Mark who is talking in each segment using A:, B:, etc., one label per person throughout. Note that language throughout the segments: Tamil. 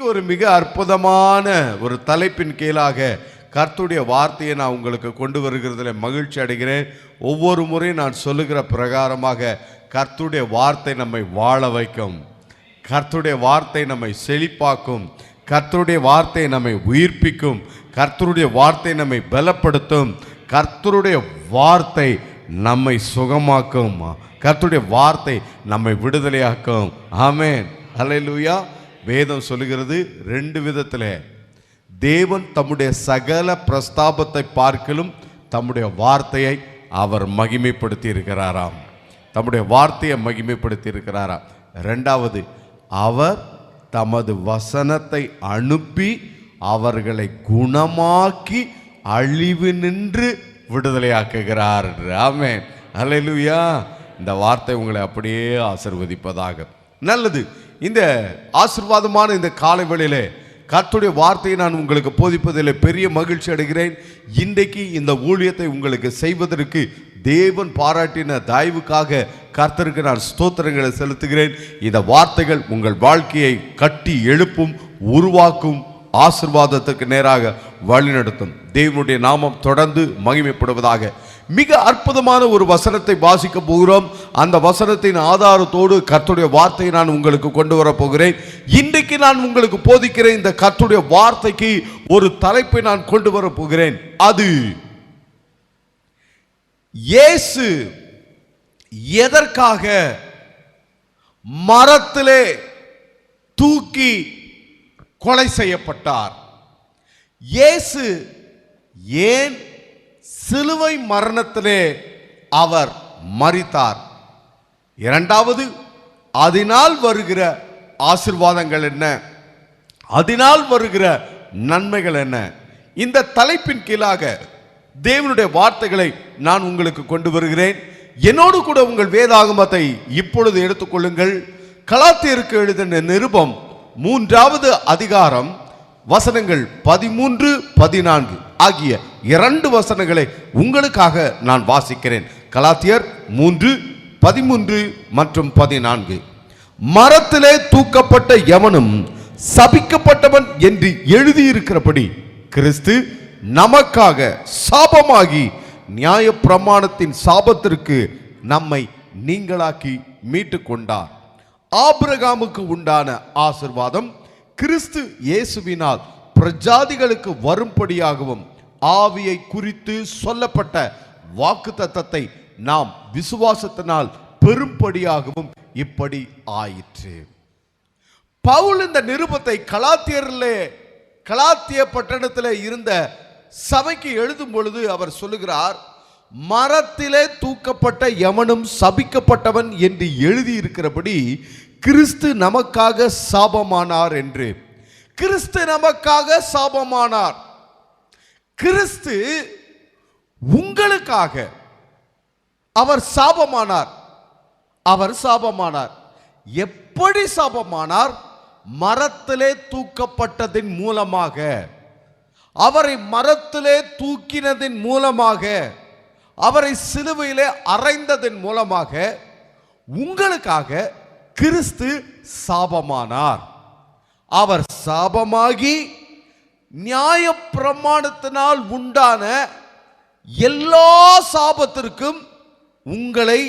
A: இன்றைக்கு ஒரு மிக அற்புதமான ஒரு தலைப்பின் கீழாக கர்த்தருடைய வார்த்தையை நான் உங்களுக்கு கொண்டு வருகிறதுல மகிழ்ச்சி அடைகிறேன். ஒவ்வொரு முறையும் நான் சொல்லுகிற பிரகாரமாக கர்த்தருடைய வார்த்தை நம்மை வாழ வைக்கும், கர்த்தருடைய வார்த்தை நம்மை செழிப்பாக்கும், கர்த்தருடைய வார்த்தை நம்மை உயிர்ப்பிக்கும், கர்த்தருடைய வார்த்தை நம்மை பலப்படுத்தும், கர்த்தருடைய வார்த்தை நம்மை சுகமாக்கும், கர்த்தருடைய வார்த்தை நம்மை விடுதலையாக்கும். ஆமென், அல்லேலூயா. வேதம் சொல்லுகிறது ரெண்டு விதத்திலே, தேவன் தம்முடைய சகல பிரஸ்தாபத்தை பார்க்கலும் தம்முடைய வார்த்தையை அவர் மகிமைப்படுத்தி இருக்கிறாராம், தம்முடைய வார்த்தையை மகிமைப்படுத்தி இருக்கிறாராம். ரெண்டாவது, அவர் தமது வசனத்தை அனுப்பி அவர்களை குணமாக்கி அழிவு நின்று விடுதலையாக்குகிறார். ஆமென், அல்லேலூயா. இந்த வார்த்தை உங்களை அப்படியே ஆசீர்வதிப்பதாக. நல்லது. இந்த ஆசீர்வாதமான இந்த காலை வேளையிலே கர்த்தருடைய வார்த்தையை நான் உங்களுக்கு போதிப்பதில் பெரிய மகிழ்ச்சி அடைகிறேன். இன்றைக்கு இந்த ஊழியத்தை உங்களுக்கு செய்வதற்கு தேவன் பாராட்டின தயவுக்காக கர்த்தருக்கு நான் ஸ்தோத்திரங்களை செலுத்துகிறேன். இந்த வார்த்தைகள் உங்கள் வாழ்க்கையை கட்டி எழுப்பும், உருவாக்கும், ஆசீர்வாதத்துக்கு நேராக வழிநடத்தும். தேவனுடைய நாமம் தொடர்ந்து மகிமைப்படுவதாக. மிக அற்புதமான ஒரு வசனத்தை வாசிக்க போகிறோம். அந்த வசனத்தின் ஆதாரத்தோடு கர்த்தருடைய வார்த்தையை நான் உங்களுக்கு கொண்டு வர போகிறேன். இன்றைக்கு நான் உங்களுக்கு போதிக்கிற இந்த கர்த்தருடைய வார்த்தைக்கு ஒரு தலைப்பை நான் கொண்டு வர போகிறேன். அது இயேசு எதற்காக மரத்திலே தூக்கி கொலை செய்யப்பட்டார்? இயேசு ஏன் சிலுவை மரணத்திலே அவர் மரித்தார்? இரண்டாவது, அதனால் வருகிற ஆசீர்வாதங்கள் என்ன, அதனால் வருகிற நன்மைகள் என்ன? இந்த தலைப்பின் கீழாக தேவனுடைய வார்த்தைகளை நான் உங்களுக்கு கொண்டு வருகிறேன். என்னோடு கூட உங்கள் வேதாகமத்தை இப்பொழுது எடுத்துக்கொள்ளுங்கள். கலாத்தியருக்கு எழுதின நிருபம் 3வது அதிகாரம் வசனங்கள் 13, 14 ஆகிய 2 வசனங்களை உங்களுக்காக நான் வாசிக்கிறேன். கலாத்தியர் 3, 13 மற்றும் 14. மரத்திலே தூக்கப்பட்ட எவனும் சபிக்கப்பட்டவன் என்று எழுதியிருக்கிறபடி கிறிஸ்து நமக்காக சாபமாகி நியாயப்பிரமாணத்தின் சாபத்திற்கு நம்மை நீங்களாக்கி மீட்டு கொண்டார். ஆபிரகாமுக்கு உண்டான ஆசீர்வாதம் கிறிஸ்து இயேசுவினால் பிரஜாதிகளுக்கு வரும்படியாகவும் ஆவியை குறித்து சொல்லப்பட்ட வாக்குத்தத்தத்தை நாம் விசுவாசத்தினால் பெரும்படியாகவும் இப்படி ஆயிற்று. பவுல் இந்த நிருபத்தை கலாத்திய பட்டணத்திலே இருந்த சபைக்கு எழுதும் பொழுது அவர் சொல்லுகிறார், மரத்திலே தூக்கப்பட்ட எவனும் சபிக்கப்பட்டவன் என்று எழுதியிருக்கிறபடி கிறிஸ்து நமக்காக சாபமானார் என்று. கிறிஸ்து நமக்காக சாபமானார். கிறிஸ்து உங்களுக்காக அவர் சாபமானார். அவர் சாபமானார். எப்படி சாபமானார்? மரத்திலே தூக்கப்பட்டதின் மூலமாக, அவரை மரத்திலே தூக்கினதின் மூலமாக, அவரை சிலுவையிலே அறைந்ததின் மூலமாக உங்களுக்காக கிறிஸ்து சாபமானார். அவர் சாபமாகி நியாயப்பிரமாணத்தினால் உண்டான எல்லா சாபத்திற்கும் உங்களை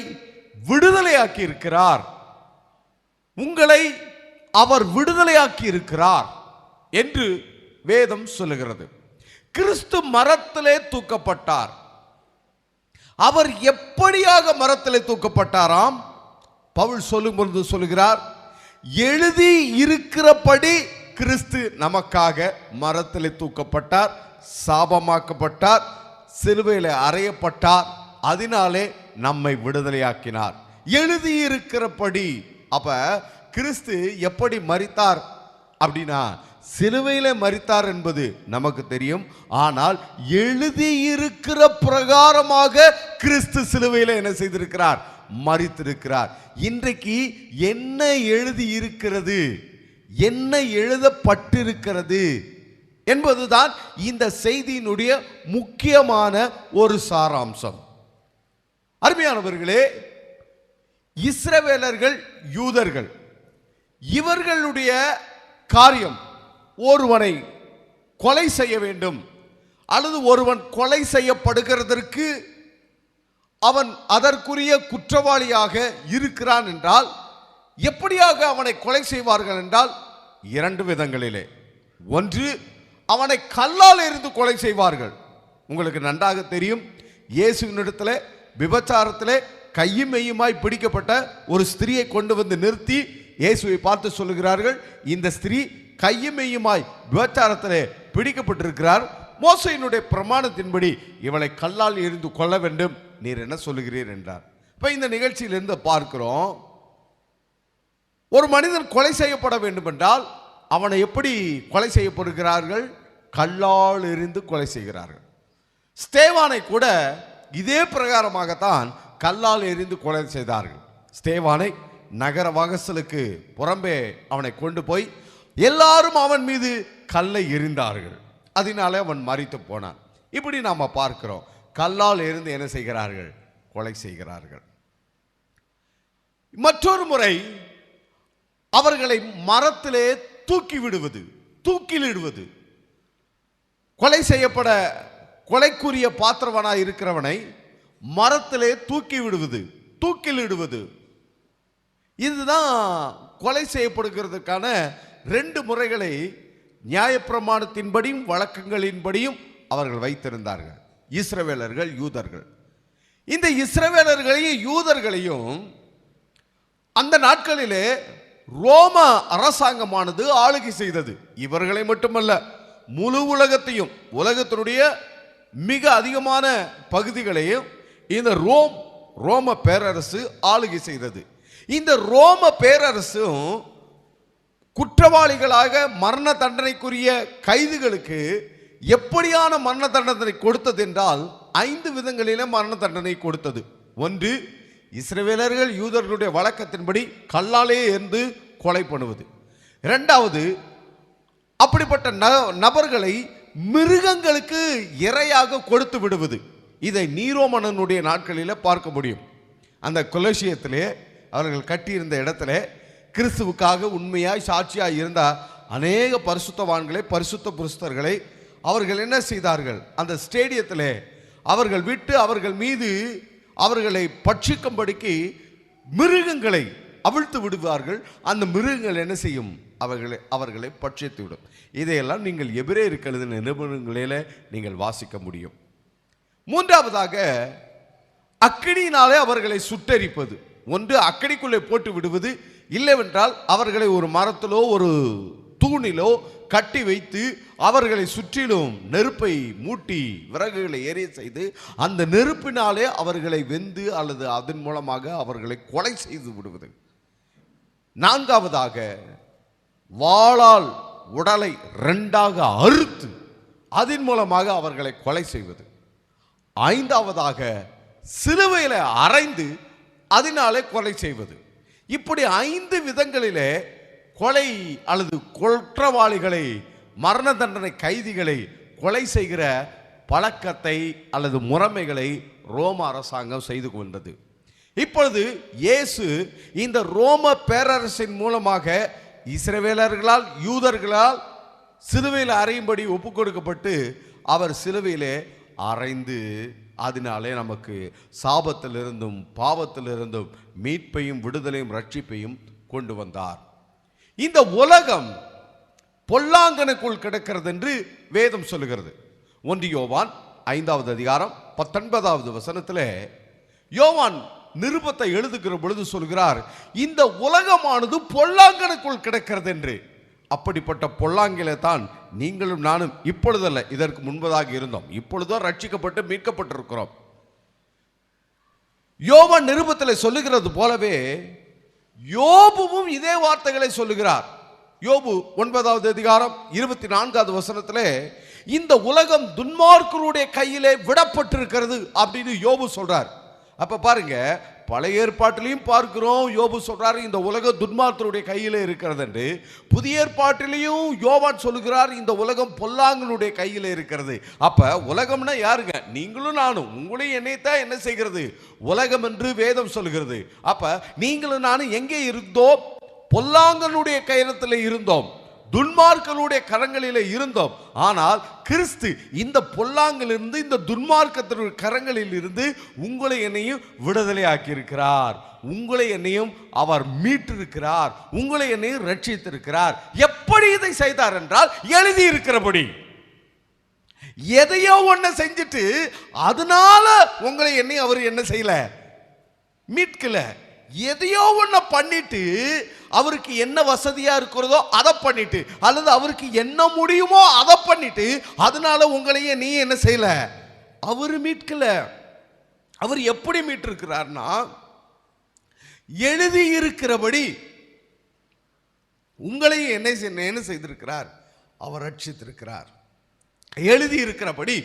A: விடுதலையாக்கி இருக்கிறார். உங்களை அவர் விடுதலையாக்கி இருக்கிறார் என்று வேதம் சொல்லுகிறது. கிறிஸ்து மரத்திலே தூக்கப்பட்டார். அவர் எப்படியாக மரத்திலே தூக்கப்பட்டாராம்? பவுல் சொல்லும் பொழுது சொல்லுகிறார், எழுதி இருக்கிறபடி கிறிஸ்து நமக்காக மரத்திலே தூக்கப்பட்டார், சாபமாக்கப்பட்டார், சிலுவையில் அறையப்பட்டார், அதனாலே நம்மை விடுதலையாக்கினார். எழுதியிருக்கிறபடி. அப்ப கிறிஸ்து எப்படி மரித்தார் அப்படின்னா, சிலுவையிலே மரித்தார் என்பது நமக்கு தெரியும். ஆனால் எழுதியிருக்கிற பிரகாரமாக கிறிஸ்து சிலுவையிலே என்ன செய்திருக்கிறார்? மரித்திருக்கிறார். இன்றைக்கு என்ன எழுதி இருக்கிறது, என்ன எழுதப்பட்டிருக்கிறது என்பதுதான் இந்த செய்தியினுடைய முக்கியமான ஒரு சாராம்சம். அருமையானவர்களே, இஸ்ரவேலர்கள், யூதர்கள், இவர்களுடைய காரியம் ஒருவனை கொலை செய்ய வேண்டும் அல்லது ஒருவன் கொலை செய்யப்படுகிறதற்கு அவன் அதற்குரிய குற்றவாளியாக இருக்கிறான் என்றால் எப்படியாக அவனை கொலை செய்வார்கள் என்றால் இரண்டு விதங்களிலே. ஒன்று, அவனை கல்லால் எறிந்து கொலை செய்வார்கள். உங்களுக்கு நன்றாக தெரியும், இயேசுவினிடத்தில் விபச்சாரத்திலே கையும் மெய்யுமாய் பிடிக்கப்பட்ட ஒரு ஸ்திரியை கொண்டு வந்து நிறுத்தி இயேசுவை பார்த்து சொல்லுகிறார்கள், இந்த ஸ்திரீ கையும் மெய்யுமாய் விபச்சாரத்திலே பிடிக்கப்பட்டிருக்கிறார், மோசையினுடைய பிரமாணத்தின்படி இவளை கல்லால் எறிந்து கொள்ள வேண்டும், நீர் என்ன சொல்லுகிறீர் என்றார். இப்ப இந்த நிகழ்ச்சியிலிருந்து பார்க்கிறோம், ஒரு மனிதன் கொலை செய்யப்பட வேண்டும் என்றால் அவனை எப்படி கொலை செய்யப்படுகிறார்கள்? கல்லால் எறிந்து கொலை செய்கிறார்கள். ஸ்தேவானை கூட இதே பிரகாரமாகத்தான் கல்லால் எறிந்து கொலை செய்தார்கள். ஸ்தேவானை நகர வாசலுக்கு புறம்பே அவனை கொண்டு போய் எல்லாரும் அவன் மீது கல்லை எறிந்தார்கள். அதனாலே அவன் மரித்து போனான். இப்படி நாம பார்க்கிறோம், கல்லால் எறிந்து என்ன செய்கிறார்கள்? கொலை செய்கிறார்கள். மற்றொரு முறை அவர்களை மரத்திலே தூக்கி விடுவது, தூக்கிலிடுவது. கொலை செய்யப்பட கொலைக்குரிய பாத்திரவனாய் இருக்கிறவனை மரத்திலே தூக்கி விடுவது, தூக்கிலிடுவது. இதுதான் கொலை செய்யப்படுகிறதுக்கான ரெண்டு முறைகளை நியாயப்பிரமாணத்தின்படியும் வழக்கங்களின்படியும் அவர்கள் வைத்திருந்தார்கள், இஸ்ரவேலர்கள், யூதர்கள். இந்த இஸ்ரவேலர்களையும் யூதர்களையும் அந்த நாட்களிலே ரோம அரசாங்கமானது ஆளுகை செய்தது. இவர்களை மட்டுமல்ல, முழு உலகத்தையும், உலகத்தினுடைய மிக அதிகமான பகுதிகளையும் இந்த ரோம பேரரசு ஆளுகை செய்தது. இந்த ரோம பேரரசும் குற்றவாளிகளாக மரண தண்டனைக்குரிய கைதிகளுக்கு எப்படியான மரண தண்டனை கொடுத்தது என்றால் 5 விதங்களிலே மரண தண்டனை கொடுத்தது. ஒன்று, இஸ்ரவேலர்கள் யூதர்களுடைய வழக்கத்தின்படி கல்லாலே எறிந்து கொலை பண்ணுவது. இரண்டாவது, அப்படிப்பட்ட நபர்களை மிருகங்களுக்கு இரையாக கொடுத்து விடுவது. இதை நீரோ மன்னனுடைய நாட்களில் பார்க்க முடியும். அந்த கொலோசியத்திலே அவர்கள் கட்டியிருந்த இடத்துல கிறிஸ்துவுக்காக உண்மையாய் சாட்சியாய் இருந்த அநேக பரிசுத்தவான்களை, பரிசுத்த புருஷர்களை அவர்கள் என்ன செய்தார்கள்? அந்த ஸ்டேடியத்திலே அவர்கள் விட்டு அவர்கள் மீது அவர்களை பட்சிக்கும்படிக்கு மிருகங்களை அவிழ்த்து விடுவார்கள். அந்த மிருகங்கள் என்ன செய்யும்? அவர்களை பட்சித்து விடும். இதையெல்லாம் நீங்கள் எபிரேயருக்கு எழுதின நிருபங்களிலே நீங்கள் வாசிக்க முடியும். மூன்றாவதாக, அக்கினியினாலே அவர்களை சுட்டெரிப்பது. ஒன்று, அக்கினிக்குள்ளே போட்டு விடுவது, இல்லைவென்றால் அவர்களை ஒரு மரத்திலோ ஒரு தூணிலோ கட்டி வைத்து அவர்களை சுற்றிலும் நெருப்பை மூட்டி விறகுகளை எரிய செய்து அந்த நெருப்பினாலே அவர்களை வெந்து அல்லது அதன் மூலமாக அவர்களை கொலை செய்து விடுவது. நான்காவதாக, வாளால் உடலை 2ஆக அறுத்து அதன் மூலமாக அவர்களை கொலை செய்வது. ஐந்தாவதாக, சிலுவையில அறைந்து அதனாலே கொலை செய்வது. இப்படி 5 விதங்களிலே கொலை அல்லது குற்றவாளிகளை, மரண தண்டனை கைதிகளை கொலை செய்கிற பழக்கத்தை அல்லது முறைமைகளை ரோம அரசாங்கம் செய்து கொண்டது. இப்பொழுது இயேசு இந்த ரோம பேரரசின் மூலமாக இஸ்ரவேலர்களால், யூதர்களால் சிலுவையில் அறையும்படி ஒப்பு கொடுக்கப்பட்டு அவர் சிலுவையிலே அறைந்து அதனாலே நமக்கு சாபத்திலிருந்தும் பாவத்திலிருந்தும் மீட்பையும் விடுதலையும் ரட்சிப்பையும் கொண்டு வந்தார். இந்த உலகம் பொல்லாங்கனுக்குள் கிடக்கிறது என்று வேதம் சொல்லுகிறது. 1 யோவான் 5வது அதிகாரம் 19வது வசனத்திலே யோவான் நிருபத்தை எழுதுகிற பொழுது சொல்கிறார், இந்த உலகமானது பொல்லாங்கனுக்குள் கிடக்கிறது என்று. அப்படிப்பட்ட பொல்லாங்கில தான் நீங்களும் நானும் இப்பொழுதல்ல, இதற்கு முன்பதாக இருந்தோம். இப்பொழுதோ ரட்சிக்கப்பட்டு மீட்கப்பட்டிருக்கிறோம். யோவான் நிருபத்தில் சொல்லுகிறது போலவே யோபுவும் இதே வார்த்தைகளை சொல்லுகிறார். யோபு 9வது அதிகாரம் 24வது வசனத்திலே இந்த உலகம் துன்மார்க்கருடைய கையிலே விடப்பட்டிருக்கிறது அப்படின்னு யோபு சொல்றார். அப்ப பாருங்க, பழைய ஏற்பாட்டிலையும் பார்க்கிறோம் யோபு சொல்றாரு இந்த உலகம் துன்மார்க்கருடைய கையிலே இருக்கிறது என்று. புதிய ஏற்பாட்டிலையும் யோவான் சொல்லுகிறார் இந்த உலகம் பொல்லாங்கனுடைய கையிலே இருக்கிறது. அப்ப உலகம்னா யாருங்க? நீங்களும் நானும். உங்களையும் என்னைத்தான் என்ன செய்கிறது? உலகம் என்று வேதம் சொல்லுகிறது. அப்ப நீங்களும் நானும் எங்கே இருந்தோம்? பொல்லாங்கனுடைய கையத்தில் இருந்தோம், துன்மார்க்கருடைய கரங்களிலே இருந்தோம். ஆனால் கிறிஸ்து இந்த பொல்லாங்கிலிருந்து, இந்த துன்மார்க்கத்தினுடைய கரங்களில் இருந்து உங்களை என்னையும் விடுதலை ஆக்கியிருக்கிறார். உங்களை என்னையும் அவர் மீட்டிருக்கிறார். உங்களை என்னையும் ரட்சித்திருக்கிறார். எப்படி இதை செய்தார் என்றால், எழுதி இருக்கிறபடி. எதையோ ஒன்ன செஞ்சுட்டு அதனால உங்களை என்னையும் அவர் என்ன செய்யல, மீட்கல. எதையோ ஒன்ன பண்ணிட்டு அவருக்கு என்ன வசதியா இருக்கிறதோ அதை பண்ணிட்டு, அல்லது அவருக்கு என்ன முடியுமோ அதை பண்ணிட்டு, அதனால உங்களையே நீ என்ன செய்யல, அவர் மீட்கல. அவர் எப்படி மீட்டிருக்கிறார்னா, எழுதி இருக்கிறபடி உங்களையும் என்ன செய்திருக்கிறார், அவர் ரட்சித்திருக்கிறார். எழுதி இருக்கிறபடி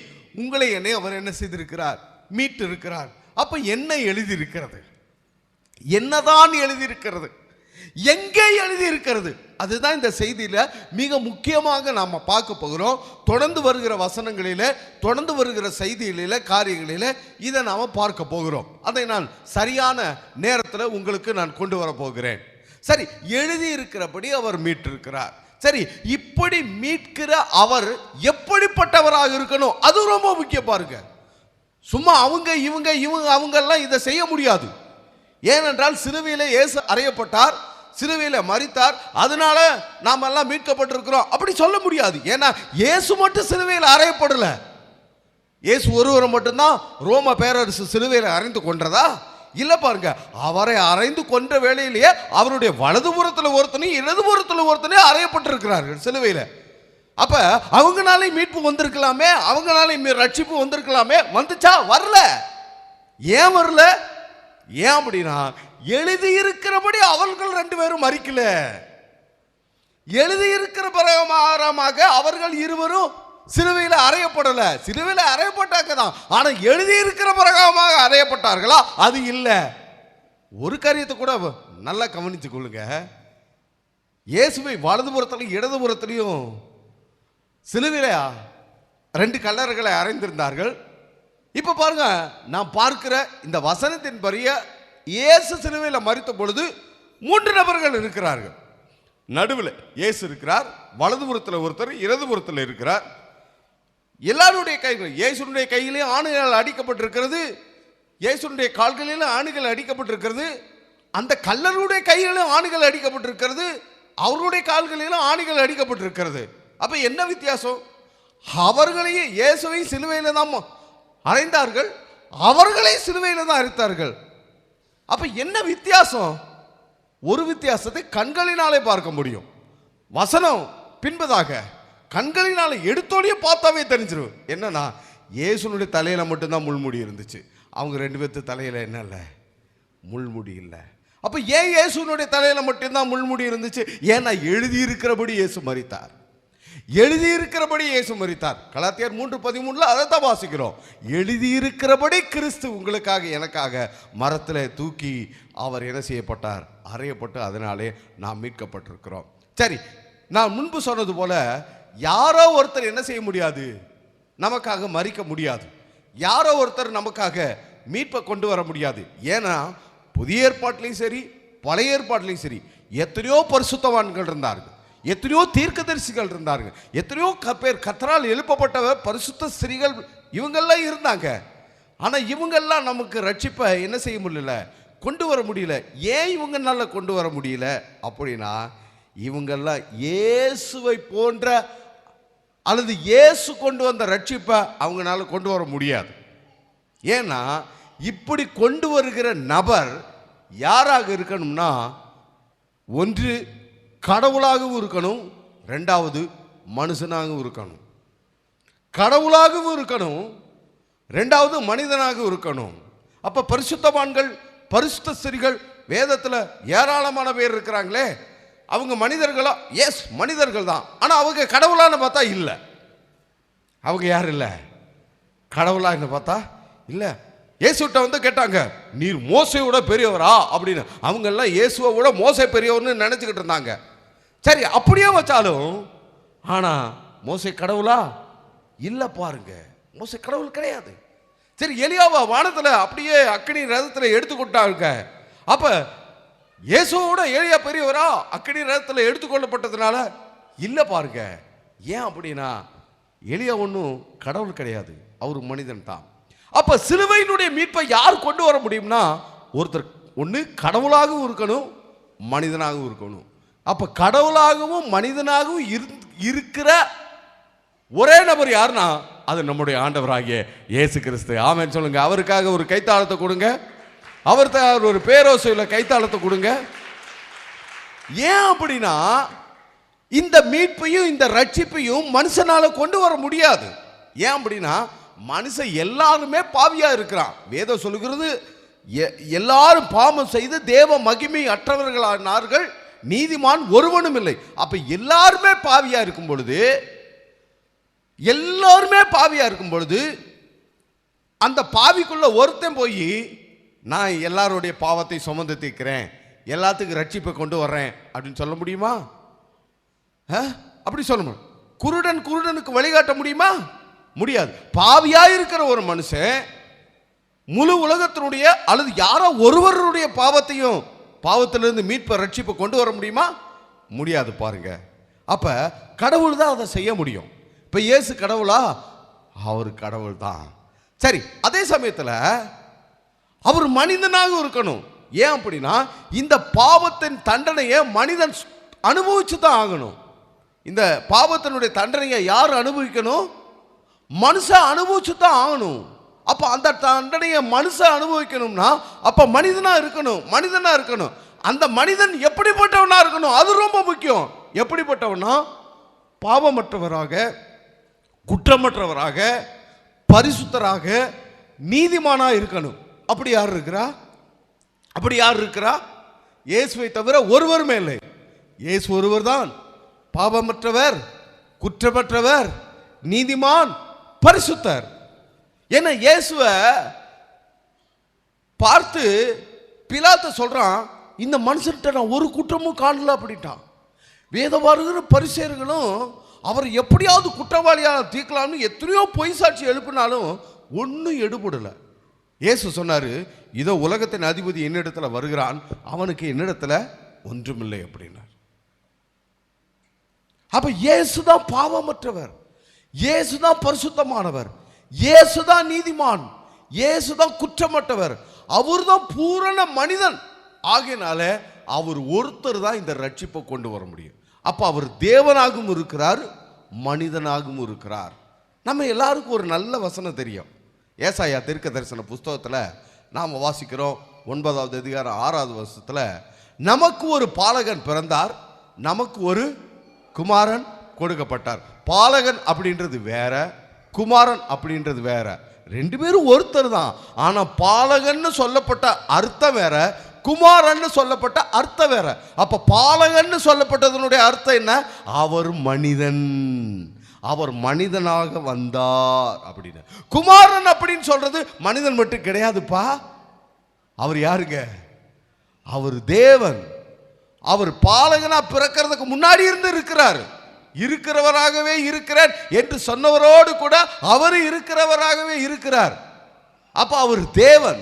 A: உங்களை என்னை அவர் என்ன செய்திருக்கிறார், மீட்டு இருக்கிறார். அப்ப என்ன எழுதி இருக்கிறது, என்னதான் எழுதி இருக்கிறது, எங்கே எழுதி இருக்கிறது, அதுதான் இந்த செய்தியில மிக முக்கியமாக நாம பார்க்க போகிறோம். தொடர்ந்து வருகிற வசனங்களில, தொடர்ந்து வருகிற செய்திகளில, காரியங்களில இதை நாம பார்க்க போகிறோம். அதை நான் சரியான நேரத்தில் உங்களுக்கு நான் கொண்டு வர போகிறேன். சரி, எழுதி இருக்கிறபடி அவர் மீட்டிருக்கிறார். சரி, இப்படி மீட்கிற அவர் எப்படிப்பட்டவராக இருக்கணும், அது ரொம்ப முக்கியம். பாருங்க, சும்மா அவங்க எல்லாம் இதை செய்ய முடியாது. ஏனென்றால் சிலுவையிலே இயேசு அறையப்பட்டார், சிலுவையிலே மரித்தார், அதனால நாம எல்லாம் மீட்கப்பட்டிருக்கிறோம் அப்படி சொல்ல முடியாது. ஏன்னா இயேசு மட்டும் சிலுவையில் அறையப்படல. இயேசு ஒருவரை மட்டும்தான் ரோம பேரரசு சிலுவையில் அறைந்து கொன்றதா? இல்ல. பாருங்க, அவரை அறைந்து கொன்ற வேளையிலேயே அவருடைய வலதுபுறத்தில் ஒருத்தனையும் இடதுபுறத்தில் ஒருத்தனையும் அறையப்பட்டிருக்கிறார்கள் சிலுவையில். அப்ப அவங்களாலே மீட்பு வந்திருக்கலாமே, அவங்களாலே ரட்சிப்பு வந்திருக்கலாமே. வந்துச்சா? வரல. ஏன் வரல? ஏன் அப்படின்னா, எழுதி இருக்கிறபடி அவர்கள் ரெண்டு பேரும் மரிக்கல. எழுதி இருக்கிற பிரகாரமாக அவர்கள் இருவரும் சிலுவையில் அறையப்படல. சிலுவையில் அறையப்பட்டாங்க தான், ஆனா எழுதி இருக்கிற பிரகாரமாக அறையப்பட்டார்களா? அது இல்ல. ஒரு காரியத்தை கூட நல்லா கவனித்துக் கொள்ளுங்க. இயேசுவை வலதுபுறத்திலையும் இடதுபுறத்திலையும் சிலுவையில ரெண்டு கல்லறைகளை அறைந்திருந்தார்கள். இப்ப பாருங்க, நான் பார்க்கிற இந்த வசனத்தின் பரிய இயேசு சிலுவையில் மரித்த பொழுது 3 நபர்கள் இருக்கிறார்கள். நடுவில் இயேசு இருக்கிறார், வலதுபுறத்தில் ஒருத்தர், இடதுபுறத்தில் இருக்கிறார். எல்லாருடைய கைகள், இயேசுடைய கையிலேயும் ஆணுகள் அடிக்கப்பட்டிருக்கிறது, இயேசுடைய கால்களிலும் ஆணுகள் அடிக்கப்பட்டிருக்கிறது, அந்த கல்லருடைய கைகளிலும் ஆணுகள் அடிக்கப்பட்டிருக்கிறது, அவருடைய கால்களிலும் ஆணுகள் அடிக்கப்பட்டிருக்கிறது. அப்ப என்ன வித்தியாசம்? அவர்களையே இயேசுவை சிலுவையில் தான் அறைந்தார்கள், அவர்களை சிலுவையில் தான் அறைத்தார்கள். அப்ப என்ன வித்தியாசம்? ஒரு வித்தியாசத்தை கண்களினாலே பார்க்க முடியும். வசனம் பின்பதாக கண்களினாலே எடுத்தோடய பார்த்தாவே தெரிஞ்சிடும். என்னன்னா, இயேசுனுடைய தலையில மட்டும்தான் முள்முடி இருந்துச்சு, அவங்க 2 பேர்த்து தலையில என்ன இல்லை, முள்முடி இல்லை. அப்ப ஏன் இயேசுனுடைய தலையில மட்டும்தான் முள்முடி இருந்துச்சு? ஏன்னா எழுதி இருக்கிறபடி இயேசு மரித்தார். எழுதி இருக்கிறபடி இயேசு மரித்தார். கலாத்தியர் 3:13 அதை தான் வாசிக்கிறோம். எழுதி இருக்கிறபடி கிறிஸ்து உங்களுக்காக எனக்காக மரத்தில் தூக்கி அவர் என்ன செய்யப்பட்டார், அறையப்பட்டு, அதனாலே நாம் மீட்கப்பட்டிருக்கிறோம். சரி, நான் முன்பு சொன்னது போல யாரோ ஒருத்தர் என்ன செய்ய முடியாது, நமக்காக மரிக்க முடியாது. யாரோ ஒருத்தர் நமக்காக மீட்பை கொண்டு வர முடியாது. ஏன்னா புதிய ஏற்பாட்டிலையும் சரி பழைய ஏற்பாட்டிலையும் சரி எத்தனையோ பரிசுத்தவான்கள் இருந்தார்கள், எத்தனையோ தீர்க்கதரிசிகள் இருந்தார்கள், எத்தனையோ பேர் கர்த்தரால் எழுப்பப்பட்டவர் பரிசுத்த ஸ்திரீகள் இவங்கெல்லாம் இருந்தாங்க. ஆனால் இவங்கெல்லாம் நமக்கு ரட்சிப்பை என்ன செய்ய முடியல, கொண்டு வர முடியல. ஏன் இவங்கனால கொண்டு வர முடியல அப்படின்னா, இவங்கெல்லாம் இயேசுவை போன்ற அல்லது இயேசு கொண்டு வந்த ரட்சிப்பை அவங்களால கொண்டு வர முடியாது. ஏன்னா இப்படி கொண்டு வருகிற நபர் யாராக இருக்கணும்னா, ஒன்று கடவுளாகவும் இருக்கணும், 2வது மனுஷனாகவும் இருக்கணும். கடவுளாகவும் இருக்கணும், 2வது மனிதனாகவும் இருக்கணும். அப்ப பரிசுத்தவான்கள், பரிசுத்த ஸ்திரீகள் வேதத்தில் ஏராளமான பேர் இருக்கிறாங்களே, அவங்க மனிதர்களா? எஸ், மனிதர்கள் தான். ஆனால் அவங்க கடவுளான்னு பார்த்தா இல்லை. அவங்க யார் இல்லை, கடவுளான்னு பார்த்தா இல்லை. இயேசுட்ட வந்து கேட்டாங்க, நீர் மோசையோட பெரியவரா அப்படின்னு. அவங்க எல்லாம் இயேசுவை விட மோசை பெரியவர்னு நினைச்சுக்கிட்டு இருந்தாங்க. சரி, அப்படியே வச்சாலும் ஆனா மோசை கடவுளா? இல்ல. பாருங்க, மோசை கடவுள் கிடையாது. சரி, எலியாவா வானத்துல அப்படியே அக்கினி ரதத்துல எடுத்துக்கொண்டாங்க. அப்ப இயேசுவோட எலியா பெரியவரா? அக்கினி ரதத்துல எடுத்துக்கொள்ளப்பட்டதுனால இல்லை பாருங்க. ஏன் அப்படின்னா எலியா ஒன்றும் கடவுள் கிடையாது, அவர் மனிதன் தான். அப்ப சிலுவையினுடைய மீட்பை யார் கொண்டு வர முடியும்னா, ஒருத்தர் ஒன்று கடவுளாகவும் இருக்கணும், மனிதனாகவும் இருக்கணும். அப்ப கடவுளாகவும் மனிதனாகவும் இருக்கிற ஒரே நபர் யாருன்னா அது நம்முடைய ஆண்டவராகிய இயேசு கிறிஸ்து. ஆமென் சொல்லுங்க. அவருக்காக ஒரு கைத்தாளத்தை கொடுங்க. அவர்கிட்ட ஒரு பேரோசையில் கைத்தாளத்தை கொடுங்க. ஏன் அப்படின்னா இந்த மீட்பையும் இந்த ரட்சிப்பையும் மனுஷனால கொண்டு வர முடியாது. ஏன் அப்படின்னா மனுஷன் எல்லாருமே பாவியா இருக்கிறான். வேதம் சொல்லுகிறது எல்லாரும் பாவம் செய்து தேவ மகிமை அற்றவர்களானார்கள், நீதிமான் ஒருவனும் இல்லை. அப்ப எல்லாருமே பாவியா இருக்கும் பொழுது அந்த பாவிக்குள்ள ஒருத்தன் போய் நான் எல்லாருடைய பாவத்தை சுமந்து தீர்க்கிறேன், எல்லாத்துக்கும் ரட்சிப்பை கொண்டு வர்றேன் அப்படின்னு சொல்ல முடியுமா? அப்படி சொல்ல முடியும். குருடனுக்கு வழிகாட்ட முடியுமா? முடியாது. பாவியா இருக்கிற ஒரு மனுஷன் முழு உலகத்தினுடைய அல்லது யாரோ ஒருவருடைய பாவத்திலிருந்து மீட்பை ரட்சிப்பை கொண்டு வர முடியுமா? முடியாது. பாருங்க, அப்ப கடவுள் தான் அதை செய்ய முடியும். இப்ப இயேசு கடவுளா? அவர் கடவுள் தான். சரி, அதே சமயத்தில் அவர் மனிதனாக இருக்கணும். ஏன் அப்படின்னா இந்த பாவத்தின் தண்டனையை மனிதன் அனுபவிச்சு தான் ஆகணும். இந்த பாவத்தினுடைய தண்டனையை யார் அனுபவிக்கணும்? மனுஷன் அனுபவிச்சு தான் ஆகணும். அப்ப அந்த தண்டனையை மனுஷன் அனுபவிக்கணும்னா அப்ப மனிதனா இருக்கணும். அந்த மனிதன் எப்படிப்பட்டவனா இருக்கணும்? அது ரொம்ப முக்கியம். எப்படிப்பட்டவனா? பாவமற்றவராக, குற்றமற்றவராக, பரிசுத்தராக, நீதிமானா இருக்கணும். அப்படி யார் இருக்கிறா? இயேசுவை தவிர ஒருவருமே இல்லை. இயேசு ஒருவர் தான் பாவமற்றவர், குற்றமற்றவர், நீதிமான், பரிசுத்தர். ஏன்னா இயேசுவை பார்த்து பிலாத்து சொல்றான், இந்த மனுஷன்கிட்ட நான் ஒரு குற்றமும் காணல அப்படின்ட்டான். வேதவாருகிற பரிசேயர்களும் அவர் எப்படியாவது குற்றவாளியாக தீர்க்கலாம்னு எத்தனையோ பொய் சாட்சி எழுப்பினாலும் ஒன்றும் எடுபடலை. இயேசு சொன்னாரு, இதோ உலகத்தின் அதிபதி என்னிடத்துல வருகிறான், அவனுக்கு என்னிடத்துல ஒன்றுமில்லை அப்படின்னார். அப்ப இயேசுதான் பாவமற்றவர், இயேசுதான் பரிசுத்தமானவர், இயேசுதான் நீதிமான், இயேசுதான் குற்றமற்றவர், அவர்தான் பூரண மனிதன். ஆகையினால அவர் ஒருத்தர் தான் இந்த ரட்சிப்பை கொண்டு வர முடியும். அப்ப அவர் தேவனாகவும் இருக்கிறார், மனிதனாகவும் இருக்கிறார். நம்ம எல்லாருக்கும் ஒரு நல்ல வசனம் தெரியும். ஏசாயா தீர்க்க தரிசன புஸ்தகத்தில் நாம் வாசிக்கிறோம், 9வது அதிகாரம் 6வது வசனத்தில், நமக்கு ஒரு பாலகன் பிறந்தார், நமக்கு ஒரு குமாரன் கொடுக்கப்பட்டார். பாலகன் அப்படின்றது வேற, குமாரன் அப்படின்றது வேற. ரெண்டு பேரும் ஒருத்தர் தான். ஆனா பாலகன்னு சொல்லப்பட்ட அர்த்தம் வேற, குமாரன்னு சொல்லப்பட்ட அர்த்தம் வேற. அப்ப பாலகன்னு சொல்லப்பட்டதனுடைய அர்த்தம் என்ன? அவர் மனிதன், அவர் மனிதனாக வந்தார் அப்படின்னு. குமாரன் அப்படின்னு சொல்றது மனிதன் மட்டும் கிடையாதுப்பா. அவர் யாருங்க? அவர் தேவன். அவர் பாலகனா பிறக்கிறதுக்கு முன்னாடி இருந்து இருக்கிறவராகவே இருக்கிறார் என்று சொன்னவரோடு கூட அவர் இருக்கிறவராகவே இருக்கிறார். அப்ப அவர் தேவன்.